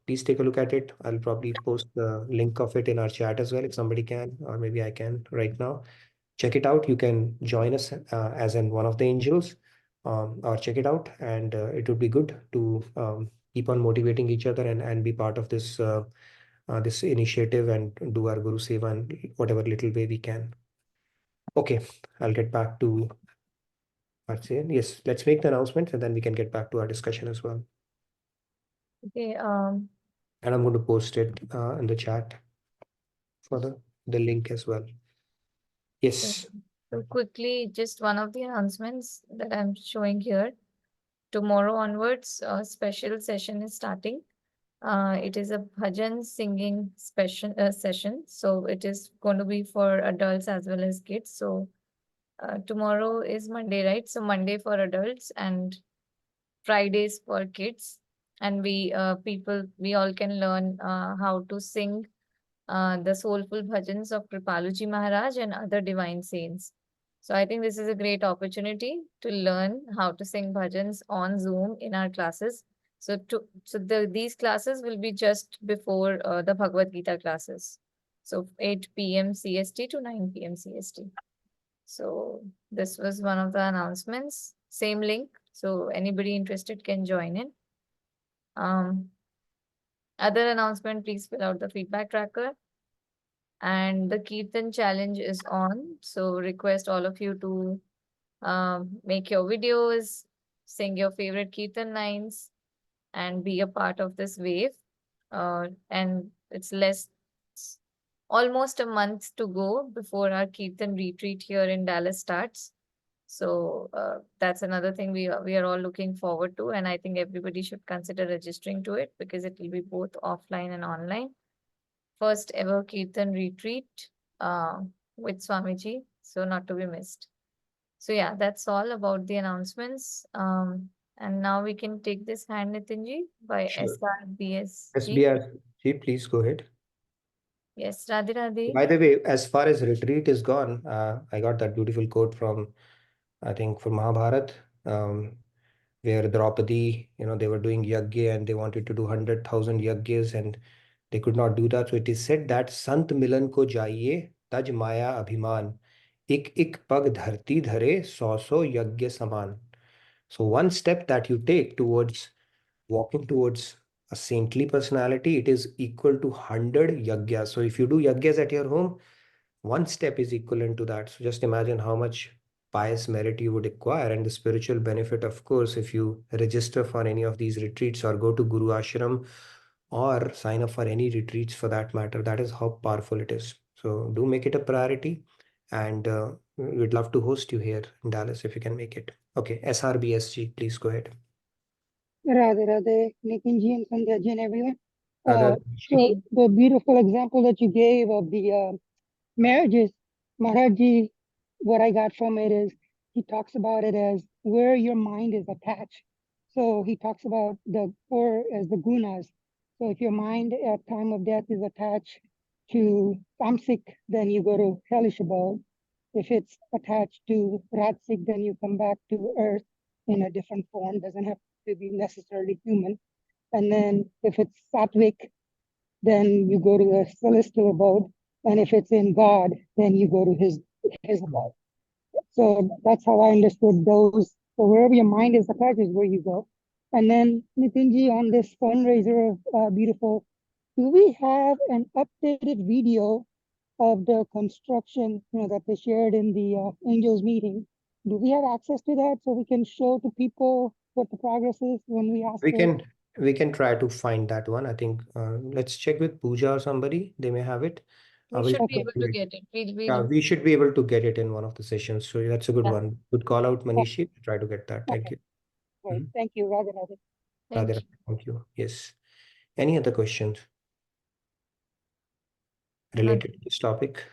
[SPEAKER 1] please take a look at it. I'll probably post the link of it in our chat as well, if somebody can, or maybe I can right now. Check it out. You can join us as in one of the angels, or check it out, and it would be good to keep on motivating each other and be part of this this initiative and do our Guru Seva in whatever little way we can. Okay, I'll get back to Archie. Yes, let's make the announcement and then we can get back to our discussion as well.
[SPEAKER 2] Okay.
[SPEAKER 1] And I'm going to post it in the chat for the link as well. Yes.
[SPEAKER 2] So quickly, just one of the announcements that I'm showing here. Tomorrow onwards, a special session is starting. It is a bhajan singing session. So it is going to be for adults as well as kids. So tomorrow is Monday, right? So Monday for adults and Fridays for kids. And we all can learn how to sing the soulful bhajans of Kripaluji Maharaj and other divine saints. So I think this is a great opportunity to learn how to sing bhajans on Zoom in our classes. So these classes will be just before the Bhagavad Gita classes. So 8 p.m. CST to 9 p.m. CST. So this was one of the announcements. Same link. So anybody interested can join in. Other announcement, please fill out the feedback tracker. And the Kirtan challenge is on. So request all of you to make your videos, sing your favorite Kirtan lines, and be a part of this wave. And it's almost a month to go before our Kirtan retreat here in Dallas starts. So that's another thing we are all looking forward to. And I think everybody should consider registering to it because it will be both offline and online. First ever Kirtan retreat with Swamiji. So not to be missed. So yeah, that's all about the announcements. And now we can take this hand, Nitinji, by
[SPEAKER 1] Sure.
[SPEAKER 2] SRBSG.
[SPEAKER 1] SBRG, please go ahead.
[SPEAKER 2] Yes, Radhe Radhe.
[SPEAKER 1] By the way, as far as retreat is gone, I got that beautiful quote from, I think, from Mahabharata, where Draupadi, they were doing yagya and they wanted to do 100,000 yagyas and they could not do that. So it is said that Sant Milan ko jaiye taj maya abhiman, ik pag dharti dhare 100 yagya saman. So one step that you take towards walking towards a saintly personality, it is equal to 100 yagyas. So if you do yagyas at your home, one step is equivalent to that. So just imagine how much pious merit you would acquire, and the spiritual benefit, of course, if you register for any of these retreats or go to Guru Ashram or sign up for any retreats for that matter. That is how powerful it is. So do make it a priority, and we'd love to host you here in Dallas if you can make it. Okay, SRBSG, please go ahead.
[SPEAKER 8] Radhe Radhe, Nitin ji and Sandhya ji and everyone.
[SPEAKER 1] Radha,
[SPEAKER 8] So the beautiful example that you gave of the marriages, Maharaj ji, what I got from it is he talks about it as where your mind is attached. So he talks about the four as the gunas. So if your mind at time of death is attached to tamasic, then you go to hellish abode. If it's attached to rajasic, then you come back to earth in a different form. Doesn't have to be necessarily human. And then if it's sattvic, then you go to a celestial abode. And if it's in God, then you go to his abode. So that's how I understood those. So wherever your mind is attached is where you go. And then Nitinji, on this fundraiser of Beautiful, do we have an updated video of the construction, that they shared in the Angels meeting? Do we have access to that so we can show to people what the progress is when we ask?
[SPEAKER 1] We can try to find that one. I think let's check with Pooja or somebody. They may have it.
[SPEAKER 2] We should be able to get it.
[SPEAKER 1] We should be able to get it in one of the sessions. So that's a good one. Good call out, Manishi. Try to get that. Thank you.
[SPEAKER 8] Right. Thank you, Radha Radha.
[SPEAKER 1] Thank you. Yes. Any other questions related to this topic?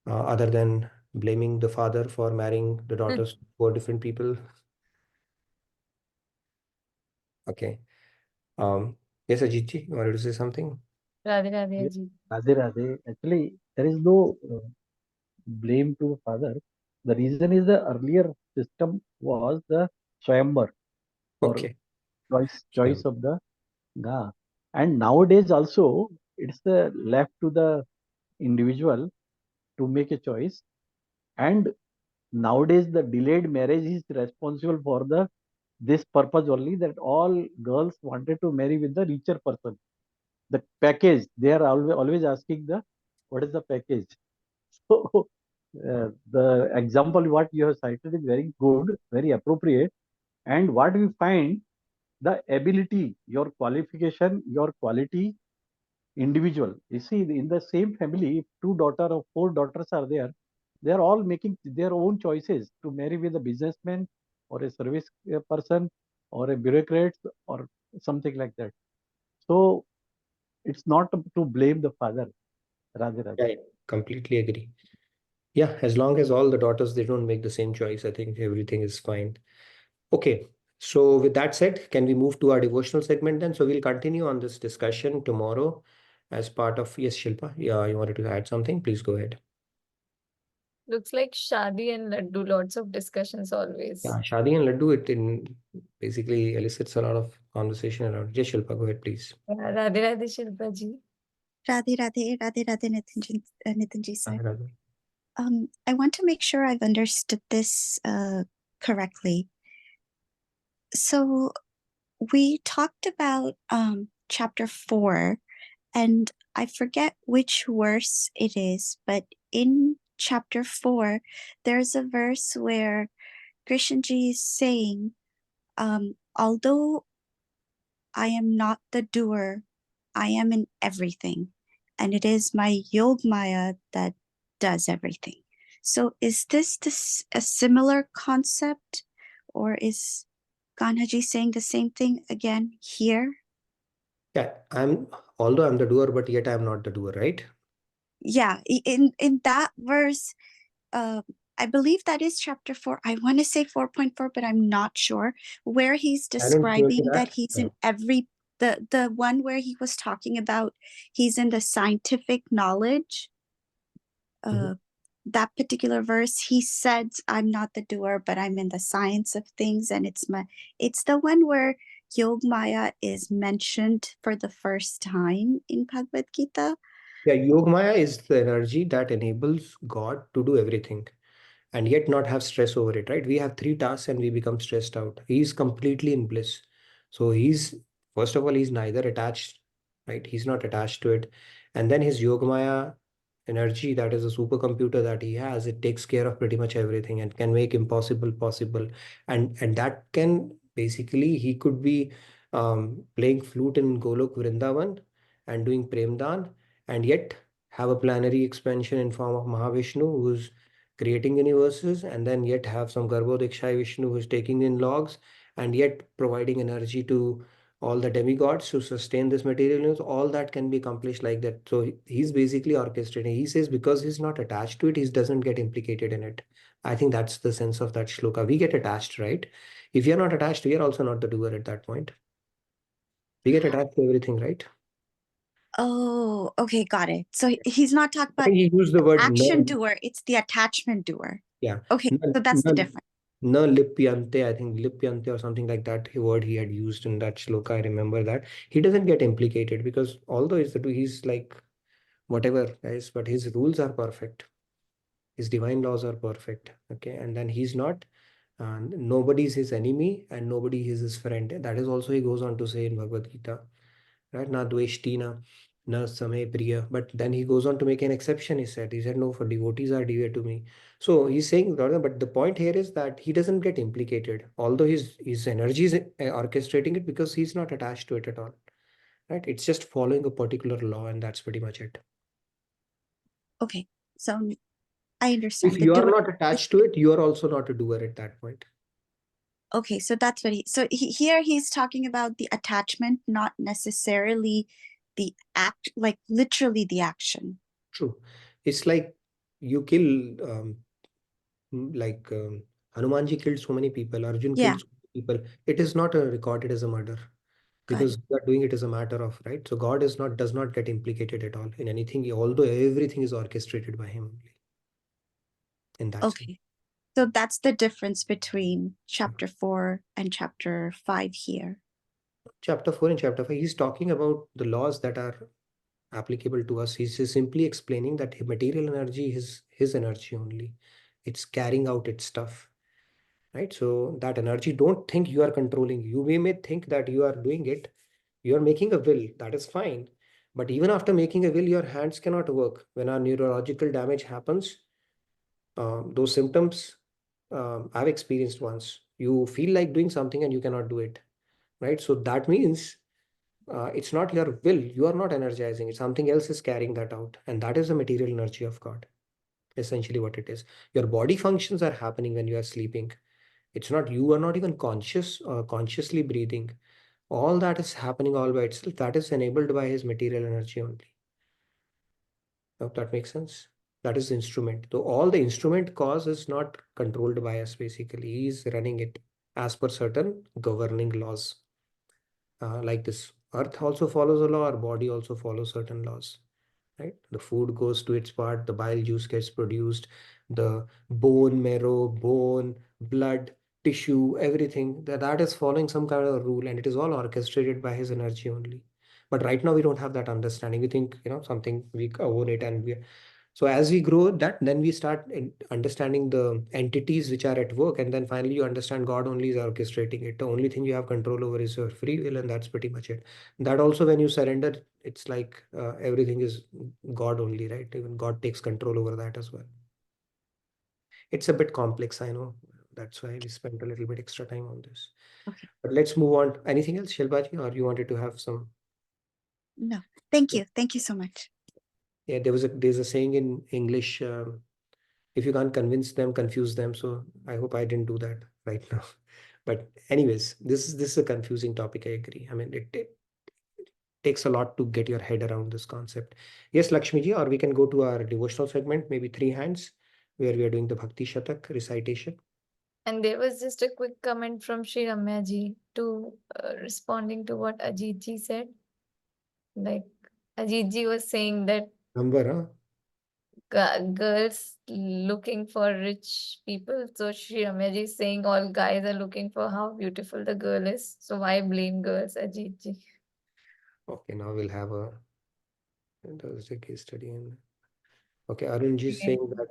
[SPEAKER 1] Other than blaming the father for marrying the daughters of 4 different people? Okay. Yes, Ajitji, you wanted to say something?
[SPEAKER 2] Radhe Radhe
[SPEAKER 7] Yes.
[SPEAKER 2] ji.
[SPEAKER 7] Radhe Radhe. Actually, there is no blame to the father. The reason is the earlier system was the Swayamvar or
[SPEAKER 1] Okay.
[SPEAKER 7] choice of the ga. And nowadays also it's left to the individual to make a choice. And nowadays the delayed marriage is responsible for this purpose only, that all girls wanted to marry with the richer person. The package, they are always asking what is the package. So the example what you have cited is very good, very appropriate. And what we find, the ability, your qualification, your quality, individual. You see, in the same family, if 2 daughters or 4 daughters are there, they are all making their own choices to marry with a businessman or a service person or a bureaucrat or something like that. So it's not to blame the father. Radhe.
[SPEAKER 1] I completely agree. Yeah, as long as all the daughters, they don't make the same choice, I think everything is fine. Okay, so with that said, can we move to our devotional segment then? So we'll continue on this discussion tomorrow as part of, yes, Shilpa, yeah, you wanted to add something? Please go ahead.
[SPEAKER 2] Looks like Shadi and Laddu, lots of discussions always.
[SPEAKER 1] Yeah, Shadi and Laddu, it basically elicits a lot of conversation around. Yes, Shilpa, go ahead, please.
[SPEAKER 2] Radhe Radhe Shilpa ji.
[SPEAKER 9] Radhe Radhe Nitin ji sir.
[SPEAKER 1] Radhe.
[SPEAKER 9] I want to make sure I've understood this correctly. So we talked about chapter 4, and I forget which verse it is, but in chapter 4, there's a verse where Krishnji is saying, although I am not the doer, I am in everything, and it is my Yogmaya that does everything. So is this a similar concept, or is Kanhaji saying the same thing again here?
[SPEAKER 1] Yeah, although I'm the doer, but yet I'm not the doer, right?
[SPEAKER 9] Yeah, in that verse, I believe that is chapter 4. I want to say 4.4, but I'm not sure, where he's describing that he's in every, the one where he was talking about he's in the scientific knowledge. That particular verse, he said, I'm not the doer, but I'm in the science of things. And it's the one where Yogmaya is mentioned for the first time in Bhagavad Gita.
[SPEAKER 1] Yeah, Yogmaya is the energy that enables God to do everything and yet not have stress over it, right? We have 3 tasks and we become stressed out. He's completely in bliss. So first of all, he's neither attached, right? He's not attached to it. And then his Yogmaya energy, that is a supercomputer that he has, it takes care of pretty much everything and can make impossible possible. And that can basically, he could be playing flute in Golok Vrindavan and doing Premdan, and yet have a planetary expansion in form of Mahavishnu who's creating universes, and then yet have some Garbhodakshaya Vishnu who's taking in logs, and yet providing energy to all the demigods to sustain this material universe. All that can be accomplished like that. So he's basically orchestrating. He says because he's not attached to it, he doesn't get implicated in it. I think that's the sense of that shloka. We get attached, right? If you're not attached, we are also not the doer at that point. We get attached to everything, right?
[SPEAKER 9] Oh, okay, got it. So he's not talking
[SPEAKER 1] I
[SPEAKER 9] about
[SPEAKER 1] think he used the word
[SPEAKER 9] action
[SPEAKER 1] no.
[SPEAKER 9] doer, it's the attachment doer.
[SPEAKER 1] Yeah.
[SPEAKER 9] Okay, so that's the difference.
[SPEAKER 1] No lipyante, I think lipyante or something like that word he had used in that shloka. I remember that. He doesn't get implicated because although he's like whatever, guys, but his rules are perfect. His divine laws are perfect. Okay. And then he's not, nobody is his enemy and nobody is his friend. That is also he goes on to say in Bhagavad Gita, right? Na dveshtina, na samay priya. But then he goes on to make an exception. He said, no, for devotees are dear to me. So he's saying, but the point here is that he doesn't get implicated, although his energy is orchestrating it because he's not attached to it at all. Right? It's just following a particular law, and that's pretty much it.
[SPEAKER 9] Okay, so I understand.
[SPEAKER 1] If
[SPEAKER 9] The
[SPEAKER 1] you are
[SPEAKER 9] doer
[SPEAKER 1] not attached to it, you are also not a doer at that point.
[SPEAKER 9] Okay, so that's what here he's talking about the attachment, not necessarily the act, like literally the action.
[SPEAKER 1] True. It's like you kill, Hanumanji killed so many people, Arjun
[SPEAKER 9] Yeah.
[SPEAKER 1] killed so many people. It is not recorded as a murder because you are doing it as a matter of, right? So God does not get implicated at all in anything, although everything is orchestrated by him only. In that sense.
[SPEAKER 9] So that's the difference between chapter 4 and chapter 5 here.
[SPEAKER 1] Chapter 4 and chapter 5, he's talking about the laws that are applicable to us. He's just simply explaining that material energy is his energy only. It's carrying out its stuff, right? So that energy, don't think you are controlling. You may think that you are doing it. You are making a will. That is fine. But even after making a will, your hands cannot work. When our neurological damage happens, those symptoms I've experienced once. You feel like doing something and you cannot do it, right? So that means it's not your will. You are not energizing it. Something else is carrying that out. And that is the material energy of God, essentially what it is. Your body functions are happening when you are sleeping. It's not, you are not even conscious or consciously breathing. All that is happening all by itself. That is enabled by his material energy only. Hope that makes sense. That is the instrument. So all the instrument cause is not controlled by us basically. He is running it as per certain governing laws. Like this earth also follows a law, our body also follows certain laws, right? The food goes to its part, the bile juice gets produced, the bone marrow, bone, blood, tissue, everything that is following some kind of rule, and it is all orchestrated by his energy only. But right now we don't have that understanding. We think, something, we own it, and so as we grow that, then we start understanding the entities which are at work, and then finally you understand God only is orchestrating it. The only thing you have control over is your free will, and that's pretty much it. That also, when you surrender, it's like everything is God only, right? Even God takes control over that as well. It's a bit complex, I know. That's why we spent a little bit extra time on this.
[SPEAKER 9] Okay.
[SPEAKER 1] But let's move on. Anything else, Shilbaji, or you wanted to have some?
[SPEAKER 9] No, thank you. Thank you so much.
[SPEAKER 1] Yeah, there's a saying in English, if you can't convince them, confuse them. So I hope I didn't do that right now. But anyways, this is a confusing topic. I agree. I mean, it takes a lot to get your head around this concept. Yes, Lakshmiji, or we can go to our devotional segment, maybe 3 hands, where we are doing the Bhakti Shatak recitation.
[SPEAKER 2] And there was just a quick comment from Shri Ramya ji to responding to what Ajit ji said. Like Ajit ji was saying that
[SPEAKER 1] Number,
[SPEAKER 2] girls looking for rich people. So Shri Ramya ji is saying all guys are looking for how beautiful the girl is. So why blame girls, Ajit ji?
[SPEAKER 1] Okay, now we'll have there's a case study in. Okay, Arunji is saying that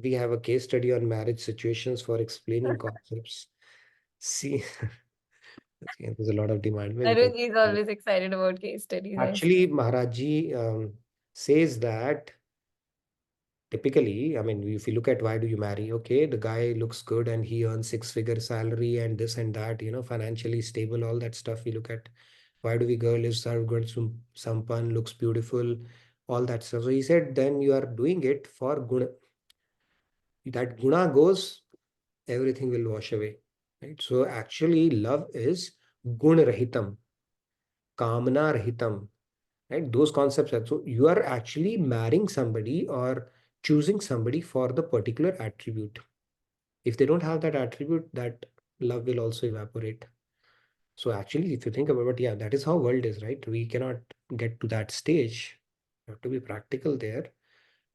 [SPEAKER 1] we have a case study on marriage situations for explaining concepts. See, there's a lot of demand. Maybe
[SPEAKER 2] Arun is always excited about case studies.
[SPEAKER 1] Actually, Maharaj ji says that typically, I mean, if you look at why do you marry? Okay, the guy looks good and he earns six-figure salary and this and that, financially stable, all that stuff we look at. Why do we girl is good, sampan, looks beautiful, all that stuff. So he said, then you are doing it for guna. That guna goes, everything will wash away. Right? So actually, love is gun rahitam, kamna rahitam. Right? Those concepts are, so you are actually marrying somebody or choosing somebody for the particular attribute. If they don't have that attribute, that love will also evaporate. So actually, if you think about it, yeah, that is how world is, right? We cannot get to that stage. You have to be practical there.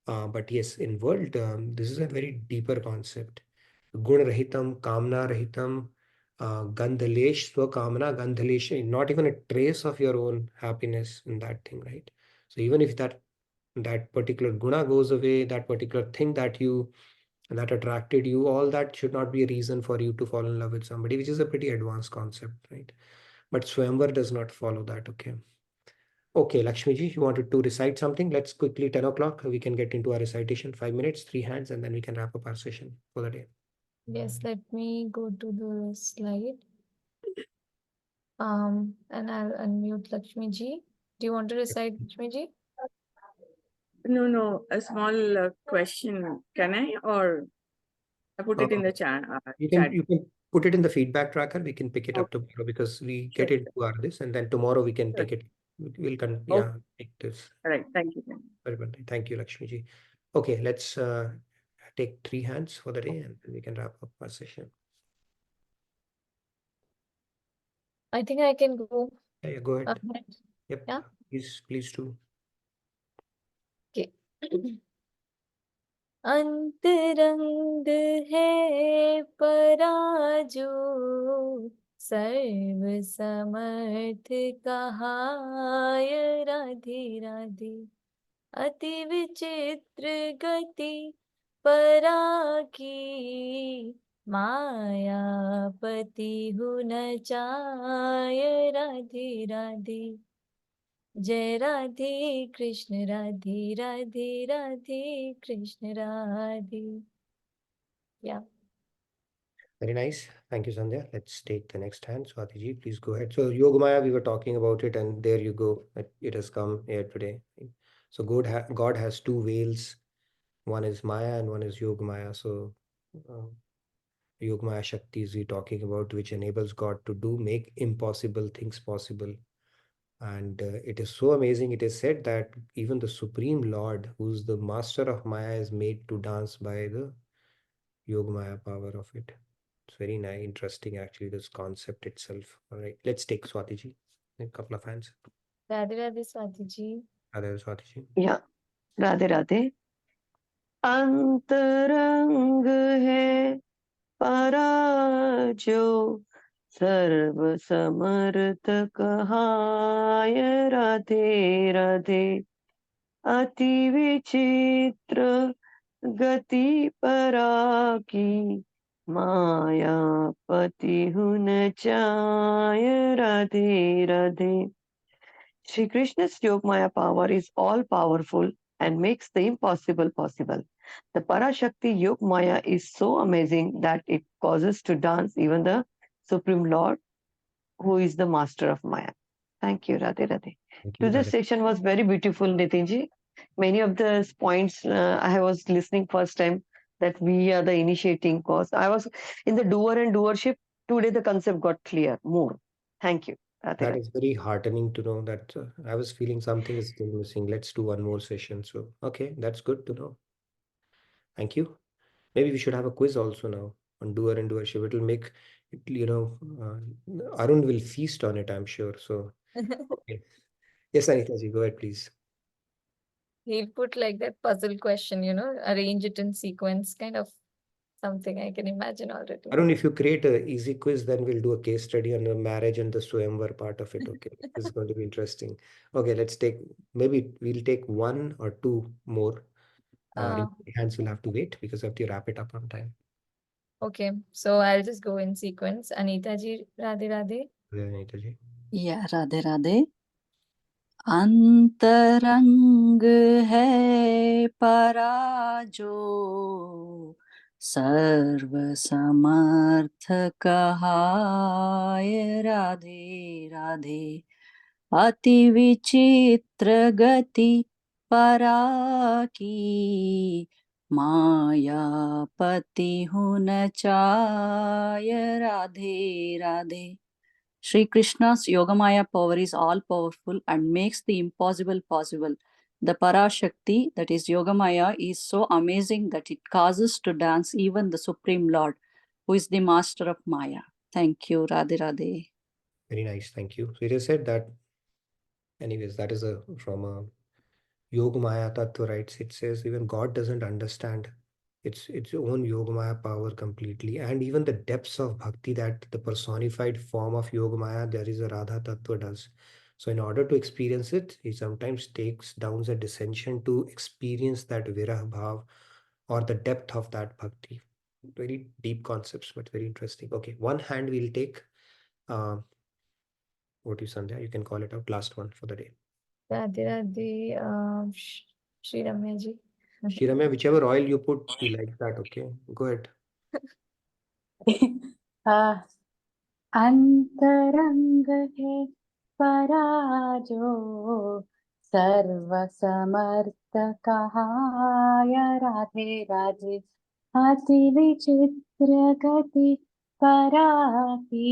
[SPEAKER 1] But yes, in world, this is a very deeper concept. Gun rahitam, kamna rahitam, gandhalesh, swakamna, gandhalesh, not even a trace of your own happiness in that thing, right? So even if that particular guna goes away, that particular thing that attracted you, all that should not be a reason for you to fall in love with somebody, which is a pretty advanced concept, right? But Swayamvar does not follow that, okay? Okay, Lakshmiji, you wanted to recite something? Let's quickly, 10 o'clock, we can get into our recitation, 5 minutes, 3 hands, and then we can wrap up our session for the day.
[SPEAKER 2] Yes, let me go to the slide. And I'll unmute Lakshmi ji. Do you want to recite, Lakshmi ji?
[SPEAKER 10] No, a small question. Can I, or I put it in the chat?
[SPEAKER 1] You can put it in the feedback tracker. We can pick it up tomorrow because we get into this, and then tomorrow we can take it. We'll take this.
[SPEAKER 10] All right. Thank you.
[SPEAKER 1] Very well. Thank you, Lakshmi ji. Okay, let's take 3 hands for the day, and then we can wrap up our session.
[SPEAKER 2] I think I can go.
[SPEAKER 1] Yeah, go ahead. Yep.
[SPEAKER 2] Yeah.
[SPEAKER 1] Please do.
[SPEAKER 2] Okay. अंतरंग है पराजो सर्व समर्थ कहाय राधे राधे अति विचित्र गति पराकी मायापति हुन चाय राधे राधे जय Radhe Krishna Radhe Radhe Radhe Krishna Radhe. Yeah.
[SPEAKER 1] Very nice. Thank you, Sandhya. Let's take the next hand. Swati ji, please go ahead. So Yogamaya, we were talking about it, and there you go. It has come here today. So God has two veils. One is Maya and one is Yogamaya. So Yogamaya Shakti is we talking about, which enables God to make impossible things possible. And it is so amazing. It is said that even the Supreme Lord, who's the master of Maya, is made to dance by the Yogamaya power of it. It's very nice, interesting actually, this concept itself. All right, let's take Swati ji. A couple of hands.
[SPEAKER 2] Radhe Radhe Swati ji.
[SPEAKER 1] Radhe Swati ji.
[SPEAKER 11] Yeah, Radhe Radhe. अंतरंग है पराजो सर्व समर्थ कहाय राधे राधे अति विचित्र गति पराकी मायापति हुन चाय Radhe Radhe. Shri Krishna's Yogamaya power is all powerful and makes the impossible possible. The Parashakti Yogamaya is so amazing that it causes to dance even the Supreme Lord, who is the master of Maya. Thank you, Radhe Radhe. Today's session was very beautiful, Nitinji. Many of the points I was listening first time, that we are the initiating cause. I was in the doer and doership. Today the concept got clear more. Thank you.
[SPEAKER 1] That is very heartening to know that I was feeling something is still missing. Let's do one more session. So, okay, that's good to know. Thank you. Maybe we should have a quiz also now on doer and doership. It will make, Arun will feast on it, I'm sure. So, okay. Yes, Anita ji, go ahead, please.
[SPEAKER 2] He'll put like that puzzle question, arrange it in sequence, kind of something I can imagine already.
[SPEAKER 1] Arun, if you create an easy quiz, then we'll do a case study on the marriage and the Swayamvar part of it. Okay, this is going to be interesting. Okay, maybe we'll take one or two more. Hands will have to wait because I have to wrap it up on time.
[SPEAKER 2] Okay, so I'll just go in sequence. Anita ji, Radhe Radhe.
[SPEAKER 1] Anita ji.
[SPEAKER 12] Yeah, Radhe Radhe. अंतरंग है पराजो सर्व समर्थ कहाय राधे राधे अति विचित्र गति पराकी मायापति हूँ न चाय Radhe Radhe Sri Krishna's Yogamaya power is all powerful and makes the impossible possible. The Parashakti, that is Yogamaya, is so amazing that it causes to dance even the Supreme Lord, who is the master of Maya. Thank you, Radhe Radhe.
[SPEAKER 1] Very nice, thank you. So it is said that, anyways, that is from a Yogamaya Tattva, right? It says even God doesn't understand its own Yogamaya power completely, and even the depths of bhakti that the personified form of Yogamaya, there is a Radha Tattva, does. So in order to experience it, he sometimes takes down a descension to experience that Virah Bhav or the depth of that bhakti. Very deep concepts, but very interesting. Okay, one hand we'll take. What you, Sandhya? You can call it out. Last one for the day.
[SPEAKER 2] Radhe Radhe, Shri Ramya ji.
[SPEAKER 1] Shri Ramya, whichever oil you put, we like that. Okay, go ahead.
[SPEAKER 13] अंतरंग है पराजो सर्व समर्थ कहाय राधे राधे अति विचित्र गति पराकी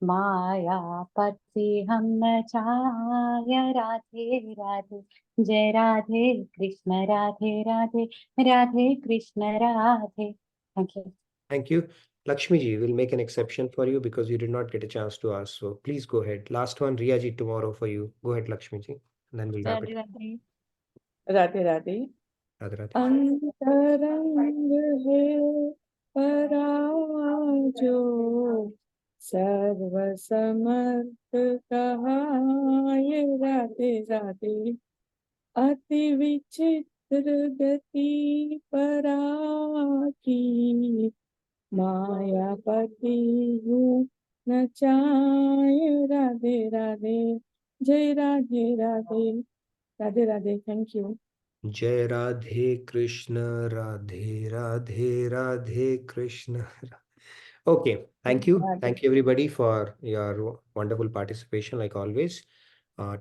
[SPEAKER 13] मायापति हम न चाय राधे राधे जय Radhe Krishna Radhe Radhe Radhe Krishna Radhe. Thank you.
[SPEAKER 1] Thank you. Lakshmi ji, will make an exception for you because you did not get a chance to ask. So please go ahead. Last one, Riya ji, tomorrow for you. Go ahead, Lakshmi ji, and then we'll wrap it.
[SPEAKER 10] Radhe Radhe.
[SPEAKER 1] Radhe Radhe.
[SPEAKER 10] अंतरंग है पराजो सर्व समर्थ कहाय राधे राधे अति विचित्र गति पराकी मायापति हूँ न चाय राधे राधे जय Radhe Radhe Radhe Radhe. Thank you.
[SPEAKER 1] Jai Radhe Krishna, Radhe Radhe, Radhe Krishna. Okay, thank you. Thank you everybody for your wonderful participation like always.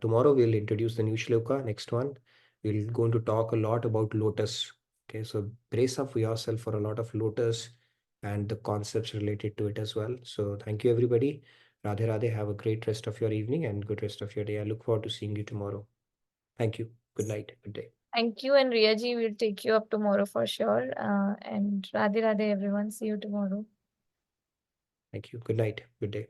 [SPEAKER 1] Tomorrow we'll introduce the new shloka. Next one, we're going to talk a lot about lotus. Okay, so brace up for yourself for a lot of lotus and the concepts related to it as well. So thank you everybody. Radhe Radhe, have a great rest of your evening and good rest of your day. I look forward to seeing you tomorrow. Thank you. Good night. Good day.
[SPEAKER 2] Thank you, and Riya ji will take you up tomorrow for sure. And Radhe Radhe everyone. See you tomorrow.
[SPEAKER 1] Thank you. Good night. Good day.